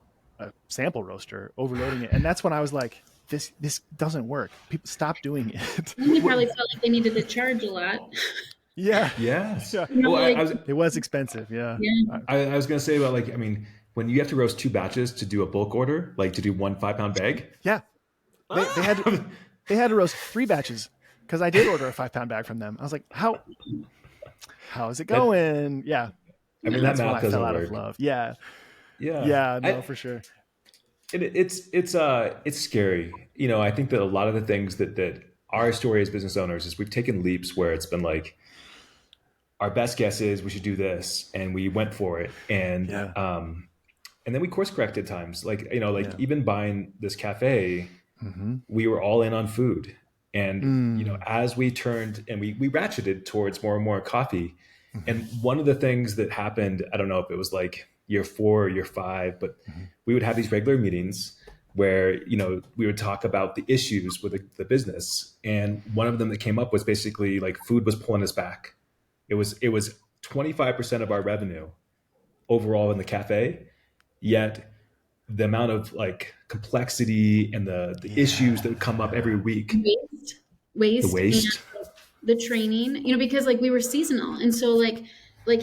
sample roaster, overloading it. And that's when I was like, this doesn't work. People stop doing it. And they probably felt like they needed to charge a lot. Yeah. Yes. Yeah. You know, like, It was expensive. Yeah. yeah. I was going to say about like, I mean, when you have to roast 2 batches to do a bulk order, like to do 1 5-pound bag. Yeah. They had to roast 3 batches because I did order a 5-pound bag from them. I was like, how is it going? Yeah. I mean, That's that when math I fell doesn't out work. of love. Yeah. Yeah. Yeah. No, for sure. It's scary. You know, I think that a lot of the things that our story as business owners is we've taken leaps where it's been like, our best guess is we should do this, and we went for it, and and then we course corrected times. Like, you know, like even buying this cafe, we were all in on food, and you know, as we turned and we ratcheted towards more and more coffee, and one of the things that happened, I don't know if it was like year 4 or year 5, but we would have these regular meetings where, you know, we would talk about the issues with the business, and one of them that came up was basically like food was pulling us back. It was 25% of our revenue overall in the cafe, yet the amount of like complexity and the issues that would come up every week, waste, the waste, and the training, you know, because like we were seasonal, and so like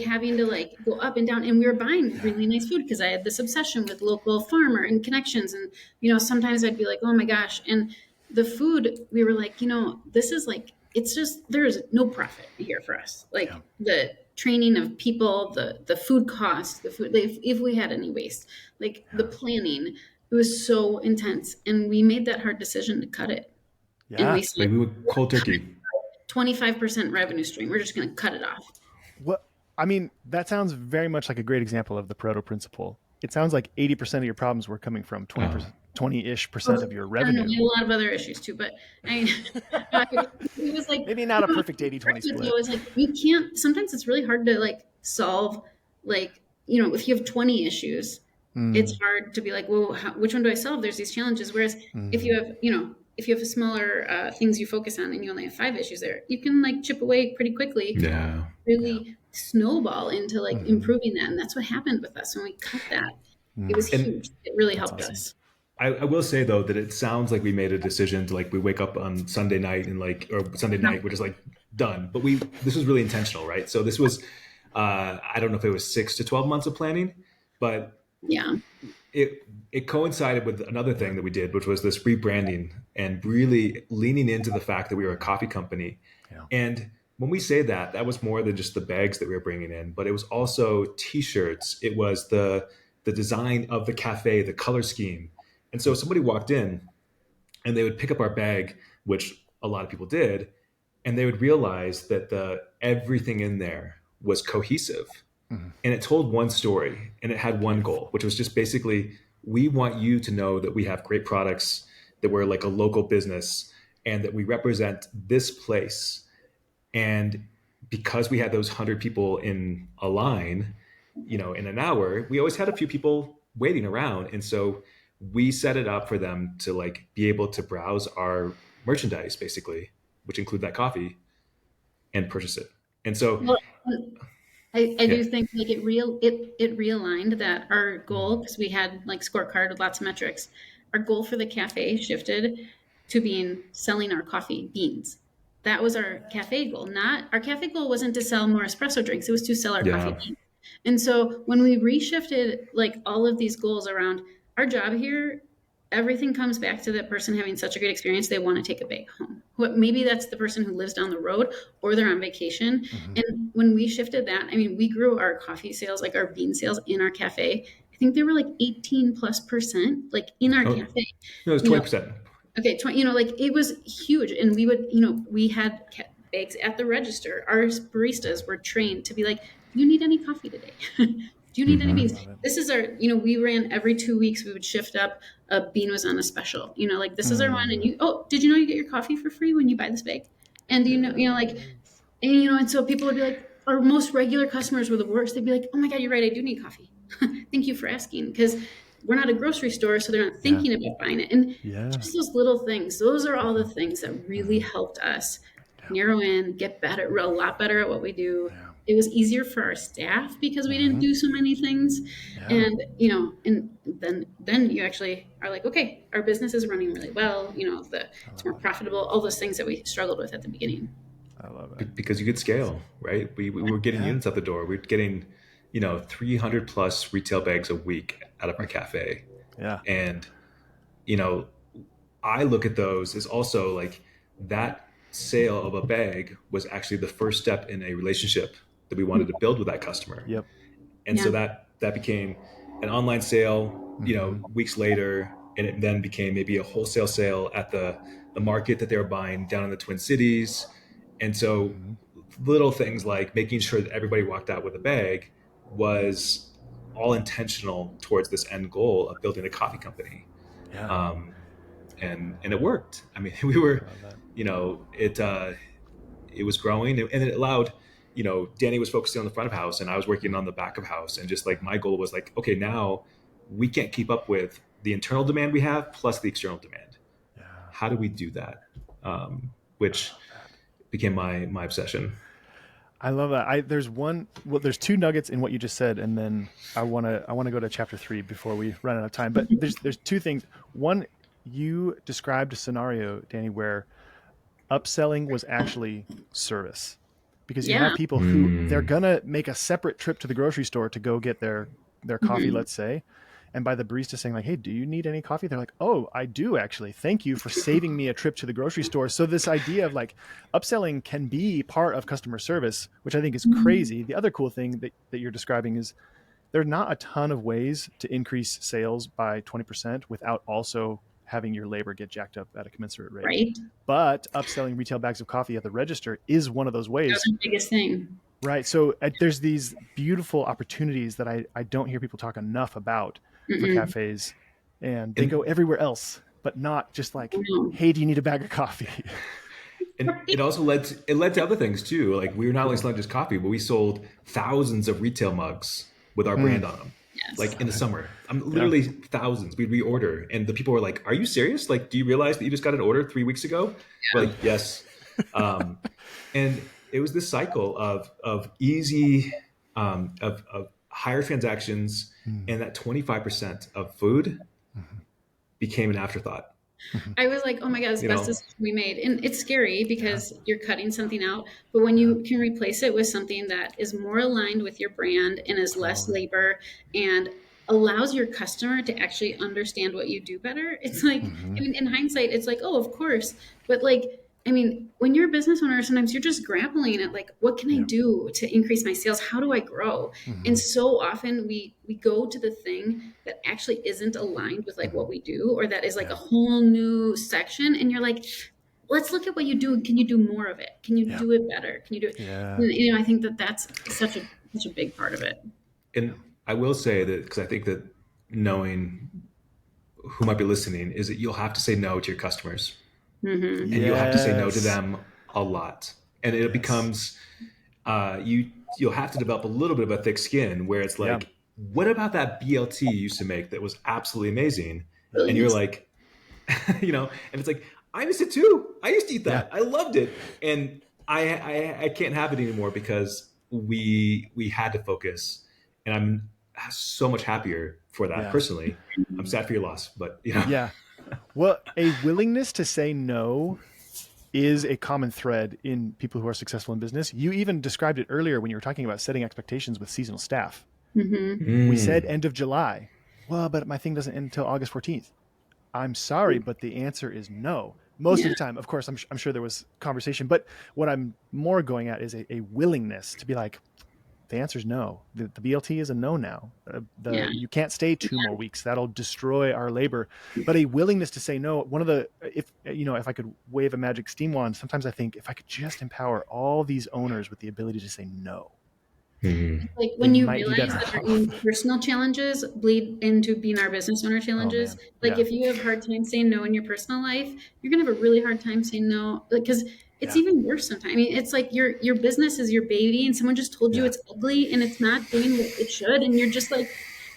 having to like go up and down, and we were buying really nice food because I had this obsession with local farmer and connections, and you know, sometimes I'd be like, oh my gosh, and the food, we were like, you know, this is like, it's just, there's no profit here for us. Like the training of people, the food costs, the food, if we had any waste, like the planning, it was so intense, and we made that hard decision to cut it. Yeah. And we said, like we would cold turkey. 25% revenue stream. We're just going to cut it off. What I mean, that sounds very much like a great example of the Proto principle. It sounds like 80% of your problems were coming from 20-ish% of your revenue. I know, a lot of other issues too, but I mean, it was like, maybe not a perfect 80-20 split. It was like, you can't, sometimes it's really hard to like solve, like, you know, if you have 20 issues, it's hard to be like, well, which one do I solve? There's these challenges. Whereas if you have, you know, if you have a smaller things you focus on and you only have 5 issues there, you can like chip away pretty quickly. Yeah. Really snowball into like improving that. And that's what happened with us when we cut that. It was huge. It really helped us. I will say though that it sounds like we made a decision to like, we wake up on Sunday night and like, or Sunday night, we're just like done. But this was really intentional, right? So this was, I don't know if it was 6 to 12 months of planning, but yeah, it coincided with another thing that we did, which was this rebranding and really leaning into the fact that we were a coffee company. Yeah. And when we say that, that was more than just the bags that we were bringing in, but it was also T-shirts. It was the design of the cafe, the color scheme. And so somebody walked in and they would pick up our bag, which a lot of people did, and they would realize that everything in there was cohesive. And it told one story and it had one goal, which was just basically, we want you to know that we have great products, that we're like a local business, and that we represent this place. And because we had those 100 people in a line, you know, in an hour, we always had a few people waiting around. And so we set it up for them to like be able to browse our merchandise, basically, which include that coffee, and purchase it. And so I do think like it realigned that our goal, because we had like scorecard with lots of metrics, our goal for the cafe shifted to being selling our coffee beans. That was our cafe goal. Not our cafe goal wasn't to sell more espresso drinks. It was to sell our coffee beans. And so when we reshifted like all of these goals around our job here, everything comes back to that person having such a great experience. They want to take a bag home. Maybe that's the person who lives down the road or they're on vacation. And when we shifted that, I mean, we grew our coffee sales, like our bean sales in our cafe. I think they were like 18+% like in our cafe. No, it was 20%. Okay. 20, you know, like it was huge. And we would, you know, we had bags at the register. Our baristas were trained to be like, do you need any coffee today? Do you need any beans? This is our, you know, we ran every 2 weeks. We would shift up. A bean was on a special, you know, like this is our one. And did you know you get your coffee for free when you buy this bag? And you know, like, and you know, and so people would be like, our most regular customers were the worst. They'd be like, oh my God, you're right. I do need coffee. Thank you for asking. Because we're not a grocery store, so they're not thinking about buying it. And just those little things, those are all the things that really helped us narrow in, get better, a lot better at what we do. Yeah. It was easier for our staff because we didn't do so many things. Yeah. And, and then you actually are like, okay, our business is running really well. It's more profitable, all those things that we struggled with at the beginning. I love it. Because you could scale, right? We were getting units out the door. We were getting, 300 plus retail bags a week out of our cafe. Yeah. And, I look at those as also like that sale of a bag was actually the first step in a relationship that we wanted to build with that customer. Yep. And so that became an online sale, weeks later, and it then became maybe a wholesale sale at the market that they were buying down in the Twin Cities. And so little things like making sure that everybody walked out with a bag was all intentional towards this end goal of building a coffee company. Yeah. And it worked. I mean, we were, it was growing, and it allowed, Danny was focusing on the front of house and I was working on the back of house. And just like my goal was like, okay, now we can't keep up with the internal demand we have plus the external demand. Yeah. How do we do that? Which became my obsession. I love that. There's two nuggets in what you just said, and then I want to go to chapter 3 before we run out of time. But there's two things. One, you described a scenario, Danny, where upselling was actually service, because you have people who they're gonna make a separate trip to the grocery store to go get their coffee, let's say. And by the barista saying like, hey, do you need any coffee? They're like, oh, I do actually. Thank you for saving me a trip to the grocery store. So this idea of like upselling can be part of customer service, which I think is crazy. The other cool thing that you're describing is there are not a ton of ways to increase sales by 20% without also having your labor get jacked up at a commensurate rate. Right. But upselling retail bags of coffee at the register is one of those ways. That's the biggest thing. Right. So there's these beautiful opportunities that I don't hear people talk enough about for cafes, and they go everywhere else, but not just like, hey, do you need a bag of coffee? And it also led to other things too. Like we were not only selling just coffee, but we sold thousands of retail mugs with our brand on them. Yes. Like in the summer, literally thousands. We'd reorder, and the people were like, "Are you serious? Like, do you realize that you just got an order 3 weeks ago?" Yeah. We're like, yes. And it was this cycle of easy, of higher transactions, and that 25% of food became an afterthought. I was like, oh my God, it's the best decision we made. And it's scary because you're cutting something out. But when you can replace it with something that is more aligned with your brand and is less labor and allows your customer to actually understand what you do better, it's like, I mean, in hindsight, it's like, oh, of course. But like, I mean, when you're a business owner, sometimes you're just grappling at like, what can I do to increase my sales? How do I grow? And so often we go to the thing that actually isn't aligned with like what we do, or that is like a whole new section. And you're like, let's look at what you do. Can you do more of it? Can you do it better? Can you do it? And, I think that's such a big part of it. And I will say that, because I think that knowing who might be listening is that you'll have to say no to your customers. And you'll have to say no to them a lot. And it becomes, you'll have to develop a little bit of a thick skin where it's like, what about that BLT you used to make that was absolutely amazing? And you're like, and it's like, I miss it too. I used to eat that. I loved it. And I can't have it anymore because we had to focus. And I'm so much happier for that personally. I'm sad for your loss, but Yeah. Well, a willingness to say no is a common thread in people who are successful in business. You even described it earlier when you were talking about setting expectations with seasonal staff. We said end of July. Well, but my thing doesn't end until August 14th. I'm sorry, but the answer is no. Most of the time, of course, I'm sure there was conversation, but what I'm more going at is a willingness to be like, the answer is no. The BLT is a no now. You can't stay 2 more weeks. That'll destroy our labor. But a willingness to say no. One of the, if I could wave a magic steam wand, sometimes I think if I could just empower all these owners with the ability to say no. Like when you realize that your own personal challenges bleed into being our business owner challenges. If you have a hard time saying no in your personal life, you're gonna have a really hard time saying no, because it's even worse sometimes. I mean, it's like your business is your baby, and someone just told you it's ugly and it's not doing what it should, and you're just like,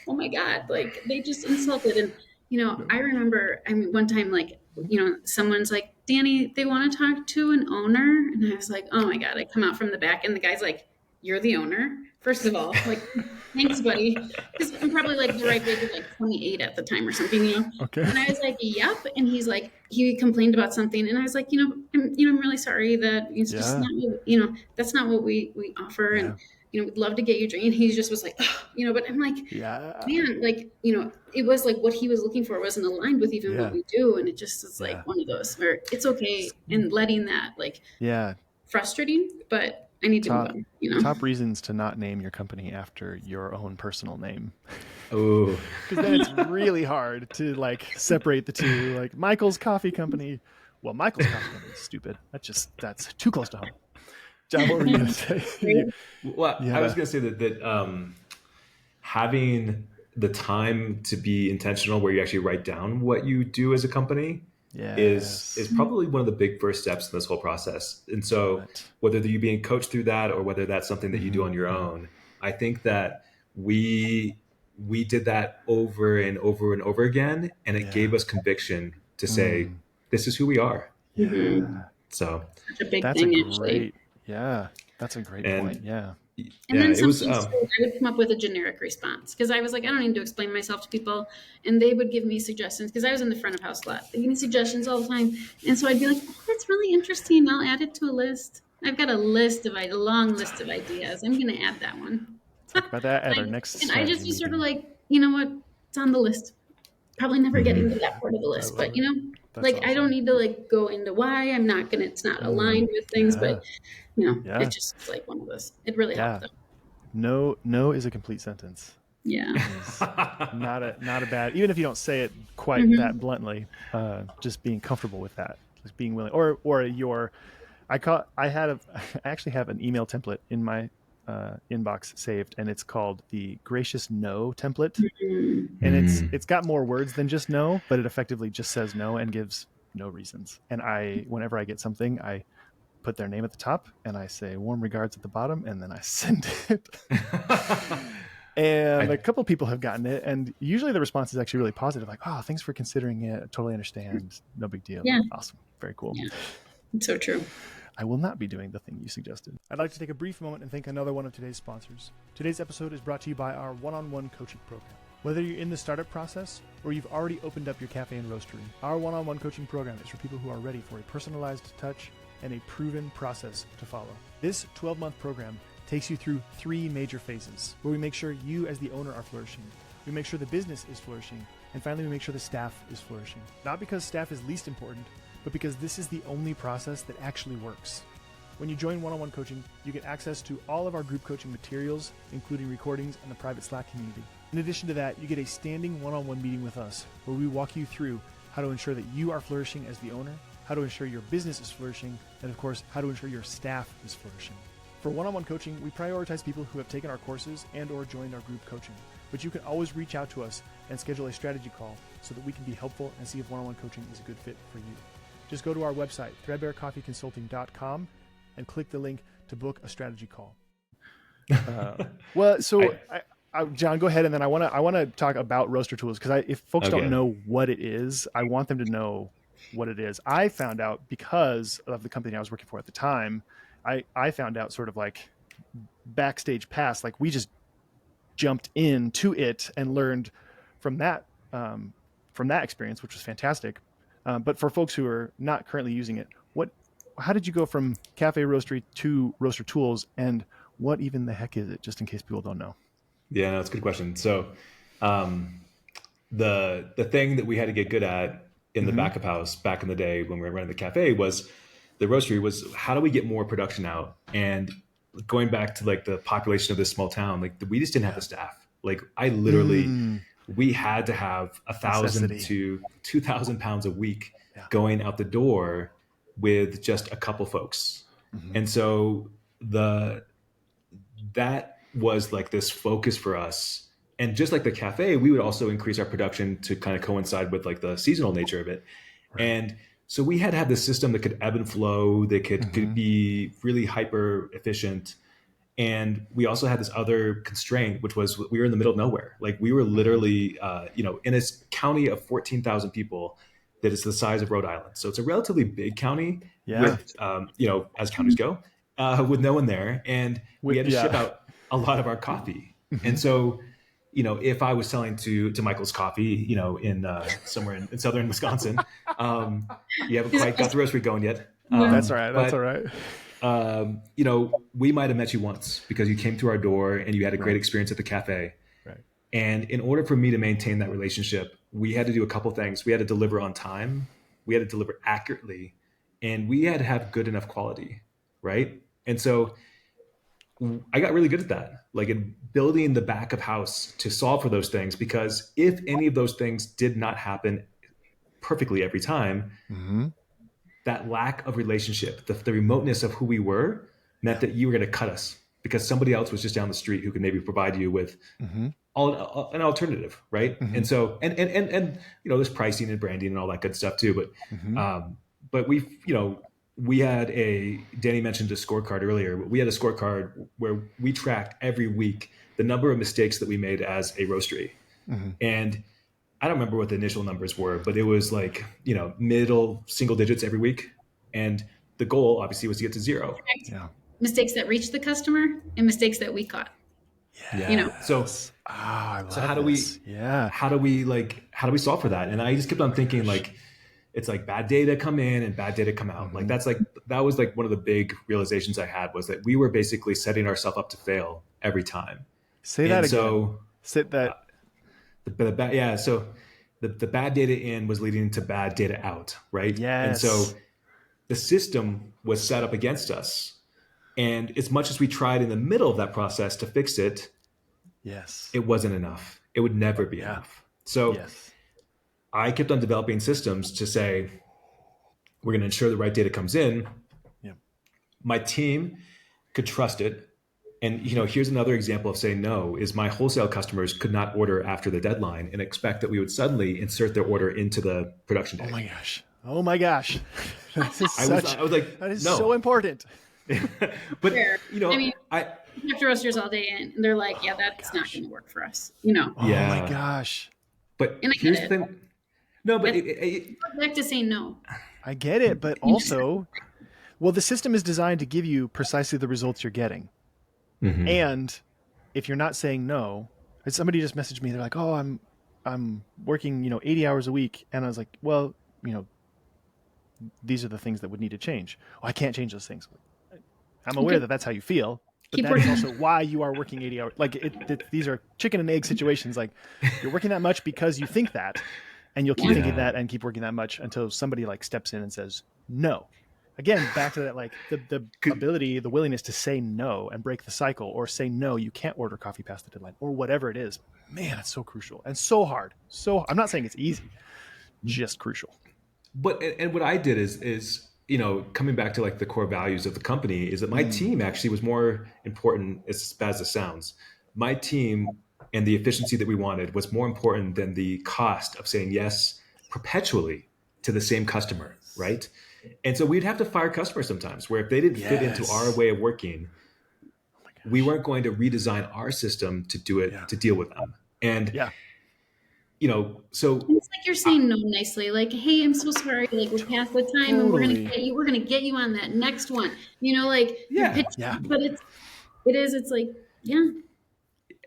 oh my God, like they just insulted. And I remember, one time, like someone's like, Dani, they want to talk to an owner. And I was like, oh my God, I come out from the back and the guy's like, you're the owner? First of all, like, thanks, buddy. Because I'm probably like the right age of like 28 at the time or something. Okay. And I was like, yep. And he's like, he complained about something. And I was like, I'm really sorry that it's just not, that's not what we offer. Yeah. And, we'd love to get you a drink. And he just was like, but I'm like, man, like, it was like what he was looking for wasn't aligned with even what we do. And it just is like one of those where it's okay and letting that like, frustrating, but I need to move on, Top reasons to not name your company after your own personal name. Oh, because then it's really hard to like separate the two. Like Michael's Coffee Company. Well, Michael's Coffee Company is stupid. That's too close to home. John, what were you going to say? Well, I was going to say that having the time to be intentional, where you actually write down what you do as a company, is probably one of the big first steps in this whole process. And so whether you're being coached through that or whether that's something that you do on your own, I think that we did that over and over and over again, and it gave us conviction to say, this is who we are. So such a big thing, actually. That's a great point. And then sometimes I would come up with a generic response because I was like, I don't need to explain myself to people. And they would give me suggestions because I was in the front of house a lot. They give me suggestions all the time. And so I'd be like, oh, that's really interesting. I'll add it to a list. I've got a long list of ideas. I'm going to add that one. Talk about that at our next. And I just was sort of like, you know what? It's on the list. Probably never getting to that part of the list, but awesome. I don't need to like go into why it's not aligned with things, but it's just like one of those. It really helped them. No is a complete sentence. Not a bad, even if you don't say it quite that bluntly, just being comfortable with that, just being willing, I actually have an email template in my inbox saved, and it's called the gracious no template. And it's got more words than just no, but it effectively just says no and gives no reasons. And whenever I get something, I put their name at the top and I say warm regards at the bottom, and then I send it. And a couple of people have gotten it, and usually the response is actually really positive, like, oh, thanks for considering it, I totally understand, no big deal. Awesome, very cool. It's so true. I will not be doing the thing you suggested. I'd like to take a brief moment and thank another one of today's sponsors. Today's episode is brought to you by our one-on-one coaching program. Whether you're in the startup process or you've already opened up your cafe and roastery, our one-on-one coaching program is for people who are ready for a personalized touch and a proven process to follow. This 12-month program takes you through 3 major phases where we make sure you as the owner are flourishing, we make sure the business is flourishing, and finally we make sure the staff is flourishing. Not because staff is least important, but because this is the only process that actually works. When you join one-on-one coaching, you get access to all of our group coaching materials, including recordings and the private Slack community. In addition to that, you get a standing one-on-one meeting with us, where we walk you through how to ensure that you are flourishing as the owner, how to ensure your business is flourishing, and of course, how to ensure your staff is flourishing. For one-on-one coaching, we prioritize people who have taken our courses and or joined our group coaching, but you can always reach out to us and schedule a strategy call so that we can be helpful and see if one-on-one coaching is a good fit for you. Just go to our website, threadbarecoffeeconsulting.com, and click the link to book a strategy call. John, go ahead, and then I want to talk about RoasterTools, because if folks don't know what it is, I want them to know what it is. I found out because of the company I was working for at the time. I found out sort of like backstage pass, like we just jumped into it and learned from that experience, which was fantastic. But for folks who are not currently using it, how did you go from Cafe Roastery to RoasterTools, and what even the heck is it, just in case people don't know? Yeah, that's a good question. So the thing that we had to get good at in the back of house back in the day when we were running the cafe was the roastery, was how do we get more production out? And going back to like the population of this small town, like we just didn't have the staff. Like I literally, we had to have 1,000 to 2,000 pounds a week going out the door with just a couple folks. And so that was like this focus for us. And just like the cafe, we would also increase our production to kind of coincide with like the seasonal nature of it. Right. And so we had to have this system that could ebb and flow, that could be really hyper efficient. And we also had this other constraint, which was we were in the middle of nowhere. Like we were literally, in a county of 14,000 people, that is the size of Rhode Island. So it's a relatively big county Yeah. with, as counties go, with no one there. And we had to ship out a lot of our coffee. And so, if I was selling to Michael's Coffee, in somewhere in southern Wisconsin, you haven't quite got the roastery going yet. That's all right. That's all right. We might have met you once because you came through our door and you had a great experience at the cafe. Right. And in order for me to maintain that relationship, we had to do a couple things. We had to deliver on time, we had to deliver accurately, and we had to have good enough quality, right? And so I got really good at that, like in building the back of house to solve for those things, because if any of those things did not happen perfectly every time, that lack of relationship, the remoteness of who we were, meant that you were going to cut us because somebody else was just down the street who could maybe provide you with an alternative, right? And so, and there's pricing and branding and all that good stuff too. But we had Danny mentioned a scorecard earlier, but we had a scorecard where we tracked every week the number of mistakes that we made as a roastery. And I don't remember what the initial numbers were, but it was like, middle single digits every week. And the goal obviously was to get to 0. Yeah. Mistakes that reached the customer and mistakes that we caught. Yeah. So how do we solve for that? And I just kept on thinking, like, it's like bad data come in and bad data come out. Like that was like one of the big realizations I had, was that we were basically setting ourselves up to fail every time. Say that again. So sit that. So the bad data in was leading to bad data out, right? Yes. And so the system was set up against us. And as much as we tried in the middle of that process to fix it, it wasn't enough. It would never be enough. So I kept on developing systems to say, we're going to ensure the right data comes in. My team could trust it. And, here's another example of saying no, is my wholesale customers could not order after the deadline and expect that we would suddenly insert their order into the production day. Oh my gosh. I was like, that is so important. But, I talk to roasters all day and they're like, yeah, that's not going to work for us, Oh my gosh. But here's the thing. No, but back to saying no. I get it, but also, the system is designed to give you precisely the results you're getting. And if you're not saying no, somebody just messaged me, they're like, oh, I'm working, 80 hours a week. And I was like, well, these are the things that would need to change. Oh, I can't change those things. I'm aware that that's how you feel, but that is also why you are working 80 hours. Like these are chicken and egg situations. Like you're working that much because you think that, and you'll keep thinking that and keep working that much until somebody like steps in and says no. Again, back to that, like the ability, the willingness to say no and break the cycle, or say no, you can't order coffee past the deadline, or whatever it is. Man, it's so crucial and so hard. So I'm not saying it's easy, just crucial. But and what I did is coming back to like the core values of the company, is that my team actually was more important, as bad as it sounds. My team and the efficiency that we wanted was more important than the cost of saying yes perpetually to the same customer, right? And so we'd have to fire customers sometimes, where if they didn't fit into our way of working, we weren't going to redesign our system to do it, to deal with them. And so it's like you're saying no nicely, like, hey, I'm so sorry, like we're past the time and we're gonna get you on that next one. But it's like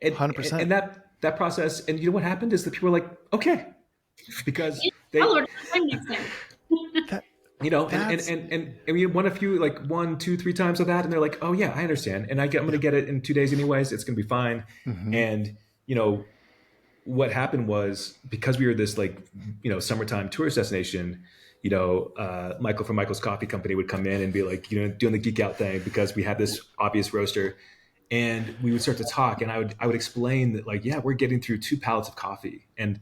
100%. And that process, and what happened is that people were like, okay, because I'll order next time. And we won a few, like 1, 2, 3 times of that, and they're like, oh yeah, I understand, and I'm going to get it in 2 days anyways. It's going to be fine. And what happened was, because we were this like summertime tourist destination, Michael from Michael's Coffee Company would come in and be like, doing the geek out thing because we had this obvious roaster, and we would start to talk, and I would explain that, like, we're getting through 2 pallets of coffee, and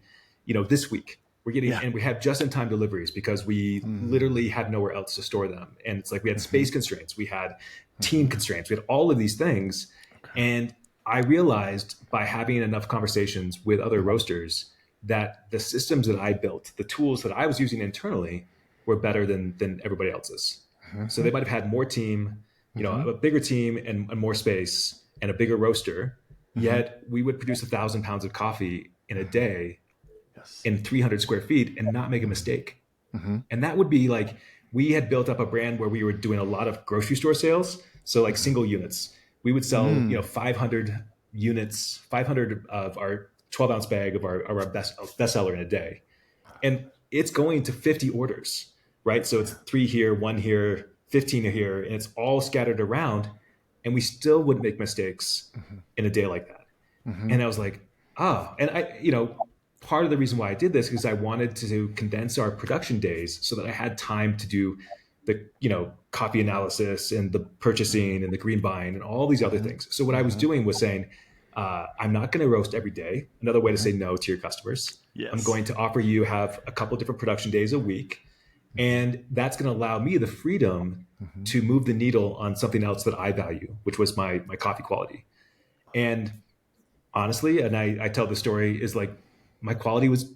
this week we're getting, and we have just-in-time deliveries because we literally had nowhere else to store them. And it's like we had space constraints, we had team constraints, we had all of these things. And I realized by having enough conversations with other roasters that the systems that I built, the tools that I was using internally, were better than everybody else's. So they might have had more team, a bigger team and more space and a bigger roaster, yet we would produce 1,000 pounds of coffee in a day in 300 square feet and not make a mistake. And that would be like, we had built up a brand where we were doing a lot of grocery store sales. So like single units, we would sell, 500 units, 500 of our 12-ounce bag of our best seller in a day. And it's going to 50 orders, right? So it's 3 here, 1 here, 15 here, and it's all scattered around. And we still would make mistakes in a day like that. And I was like, and part of the reason why I did this is I wanted to condense our production days so that I had time to do the, copy analysis and the purchasing and the green buying and all these other things. So what I was doing was saying, I'm not going to roast every day. Another way to say no to your customers. Yes. I'm going to offer you have a couple different production days a week. And that's going to allow me the freedom to move the needle on something else that I value, which was my coffee quality. And honestly, and I tell the story, is like my quality was,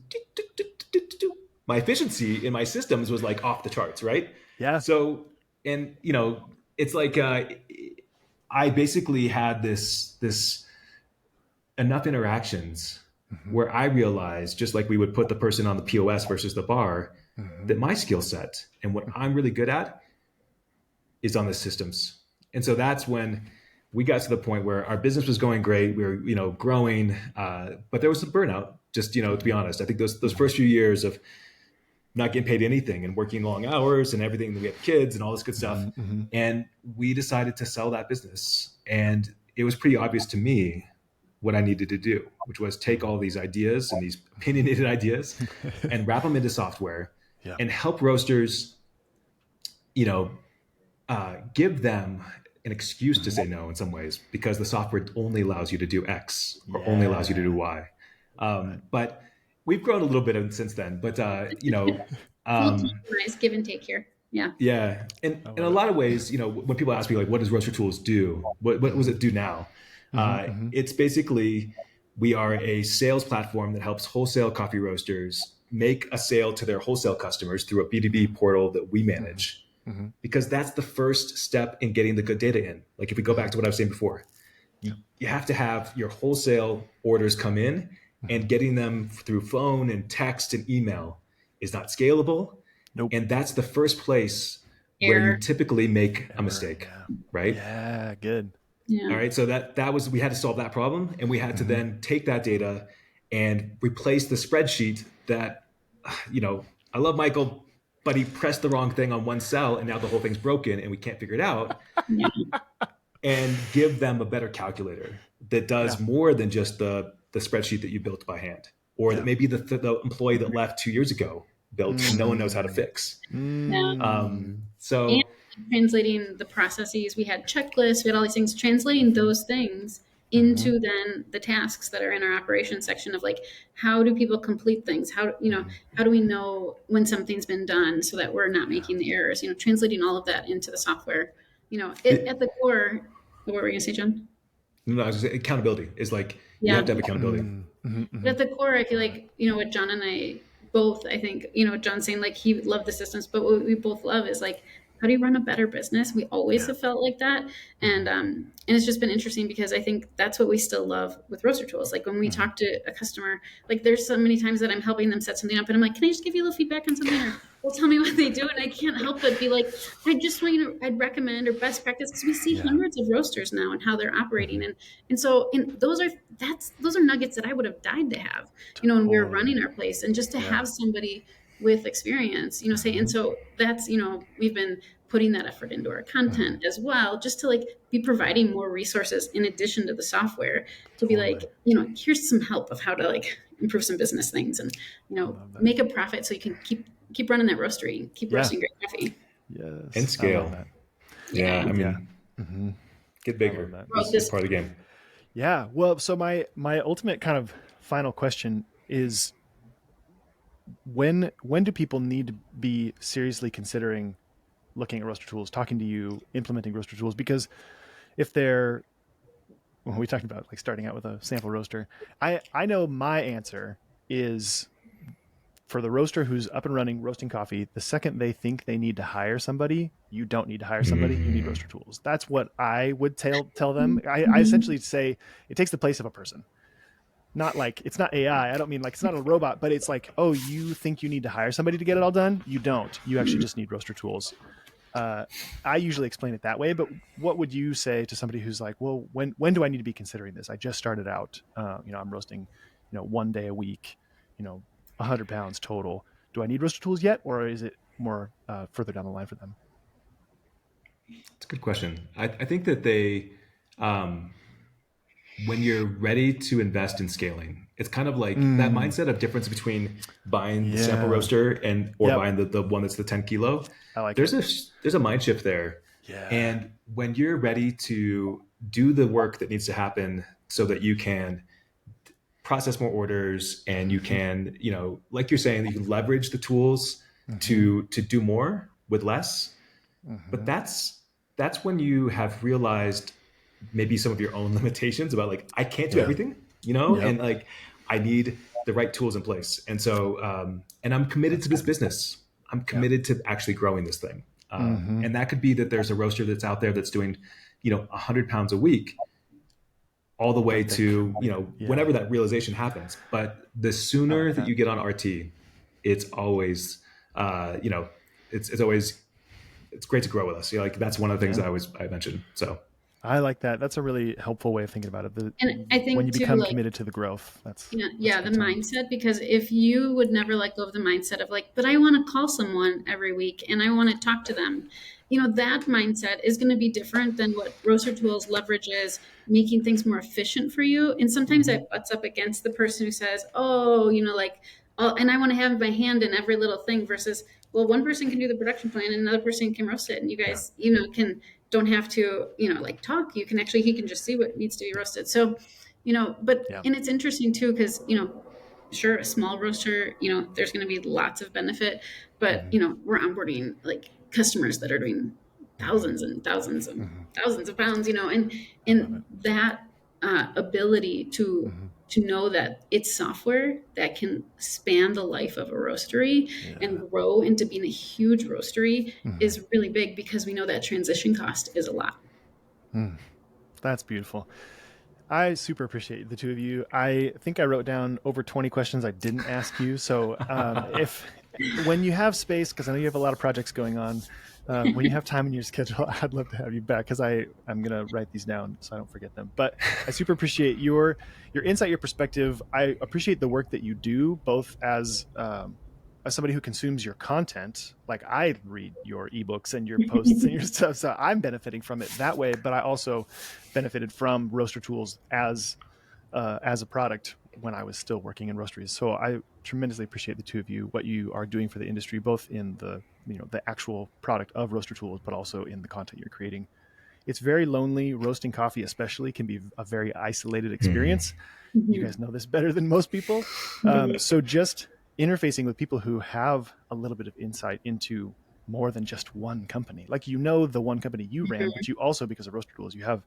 my efficiency in my systems was like off the charts, right? Yeah. So, and it's like I basically had this enough interactions where I realized, just like we would put the person on the POS versus the bar, that my skill set and what I'm really good at is on the systems. And so that's when we got to the point where our business was going great. We were, growing, but there was some burnout. Just, to be honest, I think those first few years of not getting paid anything and working long hours and everything, we have kids and all this good stuff. And we decided to sell that business. And it was pretty obvious to me what I needed to do, which was take all these ideas and these opinionated ideas and wrap them into software and help roasters, give them an excuse to say no in some ways, because the software only allows you to do X or only allows you to do Y. But we've grown a little bit since then, but nice give and take here. Yeah. Yeah. And in a lot of ways, when people ask me like, what does RoasterTools do? What does it do now? It's basically, we are a sales platform that helps wholesale coffee roasters make a sale to their wholesale customers through a B2B portal that we manage. Because that's the first step in getting the good data in. Like if we go back to what I was saying before, you have to have your wholesale orders come in, and getting them through phone and text and email is not scalable. Nope. And that's the first place where you typically make a mistake, right? Yeah, good. Yeah. All right. So that was, we had to solve that problem, and we had to then take that data and replace the spreadsheet that, I love Michael, but he pressed the wrong thing on one cell and now the whole thing's broken and we can't figure it out. And give them a better calculator that does more than just the spreadsheet that you built by hand, or that maybe the employee that left 2 years ago built and no one knows how to fix. So and translating the processes, we had checklists, we had all these things, translating those things into then the tasks that are in our operations section of like, how do people complete things? How do we know when something's been done so that we're not making the errors, translating all of that into the software, at the core. What were you gonna say, John? No, I was gonna say, accountability is like, you have to have accountability. But at the core, I feel like, what John and I both, I think, John's saying like he loved the systems, but what we both love is like, how do you run a better business? We always have felt like that. And it's just been interesting because I think that's what we still love with RoasterTools. Like when we talk to a customer, like there's so many times that I'm helping them set something up and I'm like, can I just give you a little feedback on something? Or well, tell me what they do. And I can't help but be like, I just want I'd recommend or best practice, because we see hundreds of roasters now and how they're operating. And so those are nuggets that I would have died to have, when we were running our place, and just to have somebody with experience, say, and so that's, we've been putting that effort into our content as well, just to like be providing more resources in addition to the software to be like, here's some help of how to like improve some business things and, make a profit so you can keep running that roastery, keep roasting great coffee. Yes. And scale. Yeah. I mean, get bigger. That's part of the game. Yeah. Well, so my ultimate kind of final question is, when do people need to be seriously considering looking at RoasterTools, talking to you, implementing RoasterTools? Because if they're, when we talked about like starting out with a sample roaster, I know my answer is, for the roaster who's up and running roasting coffee, the second they think they need to hire somebody, you don't need to hire somebody, you need RoasterTools. That's what I would tell them. I essentially say it takes the place of a person. not like, it's not AI. I don't mean like, it's not a robot, but it's like, oh, you think you need to hire somebody to get it all done? You don't. You actually just need roaster tools. I usually explain it that way, but what would you say to somebody who's like, well, when do I need to be considering this? I just started out, I'm roasting, 1 day a week, 100 pounds total. Do I need roaster tools yet? Or is it more further down the line for them? It's a good question. I think that when you're ready to invest in scaling, it's kind of like that mindset of difference between buying the sample roaster or buying the one that's the 10 kilo. I like there's a mind shift there. Yeah. And when you're ready to do the work that needs to happen so that you can process more orders and you can, like you're saying, you can leverage the tools to do more with less. But that's when you have realized maybe some of your own limitations about like, I can't do everything, and like, I need the right tools in place. And so, and I'm committed to this business. I'm committed to actually growing this thing. And that could be that there's a roaster that's out there that's doing, 100 pounds a week all the way to, whenever that realization happens. But the sooner that you get on RT, it's always, it's great to grow with us. Like that's one of the things I mentioned. So I like that. That's a really helpful way of thinking about it. And I think when you become too, committed to the growth, that's the mindset, because if you would never let go of the mindset of like, but I want to call someone every week and I want to talk to them, that mindset is going to be different than what Roaster Tools leverages, making things more efficient for you. And sometimes that butts up against the person who says, and I want to have my hand in every little thing versus, well, one person can do the production plan and another person can roast it. And you guys, don't have to, talk. You can actually, he can just see what needs to be roasted. So, and it's interesting too, because, sure, a small roaster, there's going to be lots of benefit, but, we're onboarding like customers that are doing thousands and thousands and thousands of pounds, and that ability to know that it's software that can span the life of a roastery and grow into being a huge roastery is really big, because we know that transition cost is a lot. That's beautiful. I super appreciate the two of you. I think I wrote down over 20 questions I didn't ask you. So when you have space, because I know you have a lot of projects going on, when you have time in your schedule, I'd love to have you back, because I'm going to write these down so I don't forget them. But I super appreciate your insight, your perspective. I appreciate the work that you do, both as somebody who consumes your content. Like I read your ebooks and your posts and your stuff, so I'm benefiting from it that way. But I also benefited from Roaster Tools as a product when I was still working in roasteries. So I tremendously appreciate the two of you, what you are doing for the industry, both in the actual product of Roaster Tools, but also in the content you're creating. It's very lonely. Roasting coffee especially can be a very isolated experience. You guys know this better than most people. So just interfacing with people who have a little bit of insight into more than just one company. Like, the one company you ran, but you also, because of Roaster Tools, you have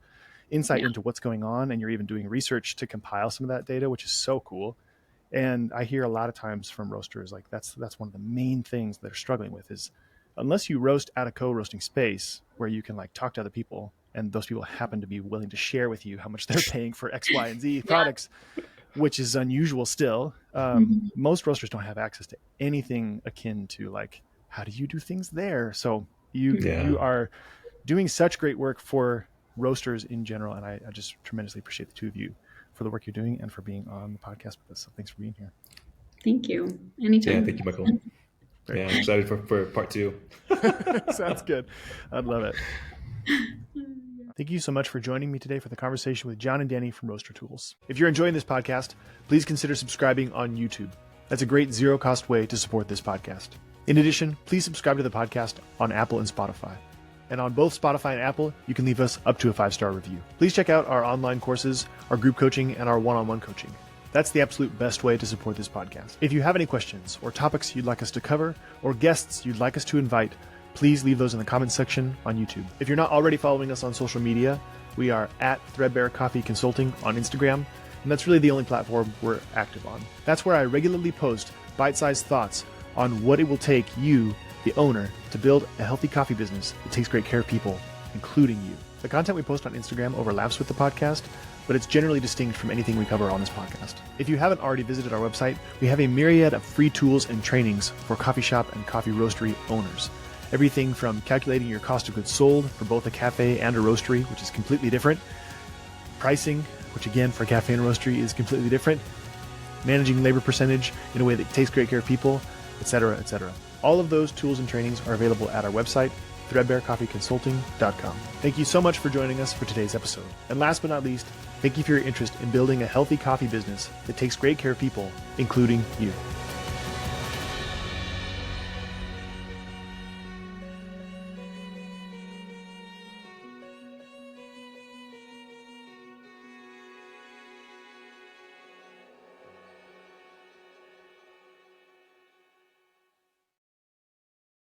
insight into what's going on, and you're even doing research to compile some of that data, which is so cool. And I hear a lot of times from roasters, like that's one of the main things they're struggling with is, unless you roast at a co-roasting space where you can like talk to other people, and those people happen to be willing to share with you how much they're paying for X, Y, and Z products, which is unusual still. Most roasters don't have access to anything akin to like, how do you do things there? So you are doing such great work for roasters in general. And I just tremendously appreciate the two of you for the work you're doing and for being on the podcast with us. So thanks for being here. Thank you. Anytime. Yeah, thank you, Michael. I'm excited for part 2. Sounds good. I'd love it. Thank you so much for joining me today for the conversation with Jon and Dani from Roaster Tools. If you're enjoying this podcast, please consider subscribing on YouTube. That's a great zero-cost way to support this podcast. In addition, please subscribe to the podcast on Apple and Spotify. And on both Spotify and Apple, you can leave us up to a 5-star review. Please check out our online courses, our group coaching, and our one-on-one coaching. That's the absolute best way to support this podcast. If you have any questions or topics you'd like us to cover, or guests you'd like us to invite, please leave those in the comments section on YouTube. If you're not already following us on social media, we are at Threadbare Coffee Consulting on Instagram, and that's really the only platform we're active on. That's where I regularly post bite-sized thoughts on what it will take you, the owner, to build a healthy coffee business that takes great care of people including you. The content we post on Instagram overlaps with the podcast, but it's generally distinct from anything we cover on this podcast. If you haven't already visited our website, we have a myriad of free tools and trainings for coffee shop and coffee roastery owners. Everything from calculating your cost of goods sold for both a cafe and a roastery, which is completely different, pricing, which again for a cafe and roastery is completely different, managing labor percentage in a way that takes great care of people, etc., etc. All of those tools and trainings are available at our website, threadbarecoffeeconsulting.com. Thank you so much for joining us for today's episode. And last but not least, thank you for your interest in building a healthy coffee business that takes great care of people, including you.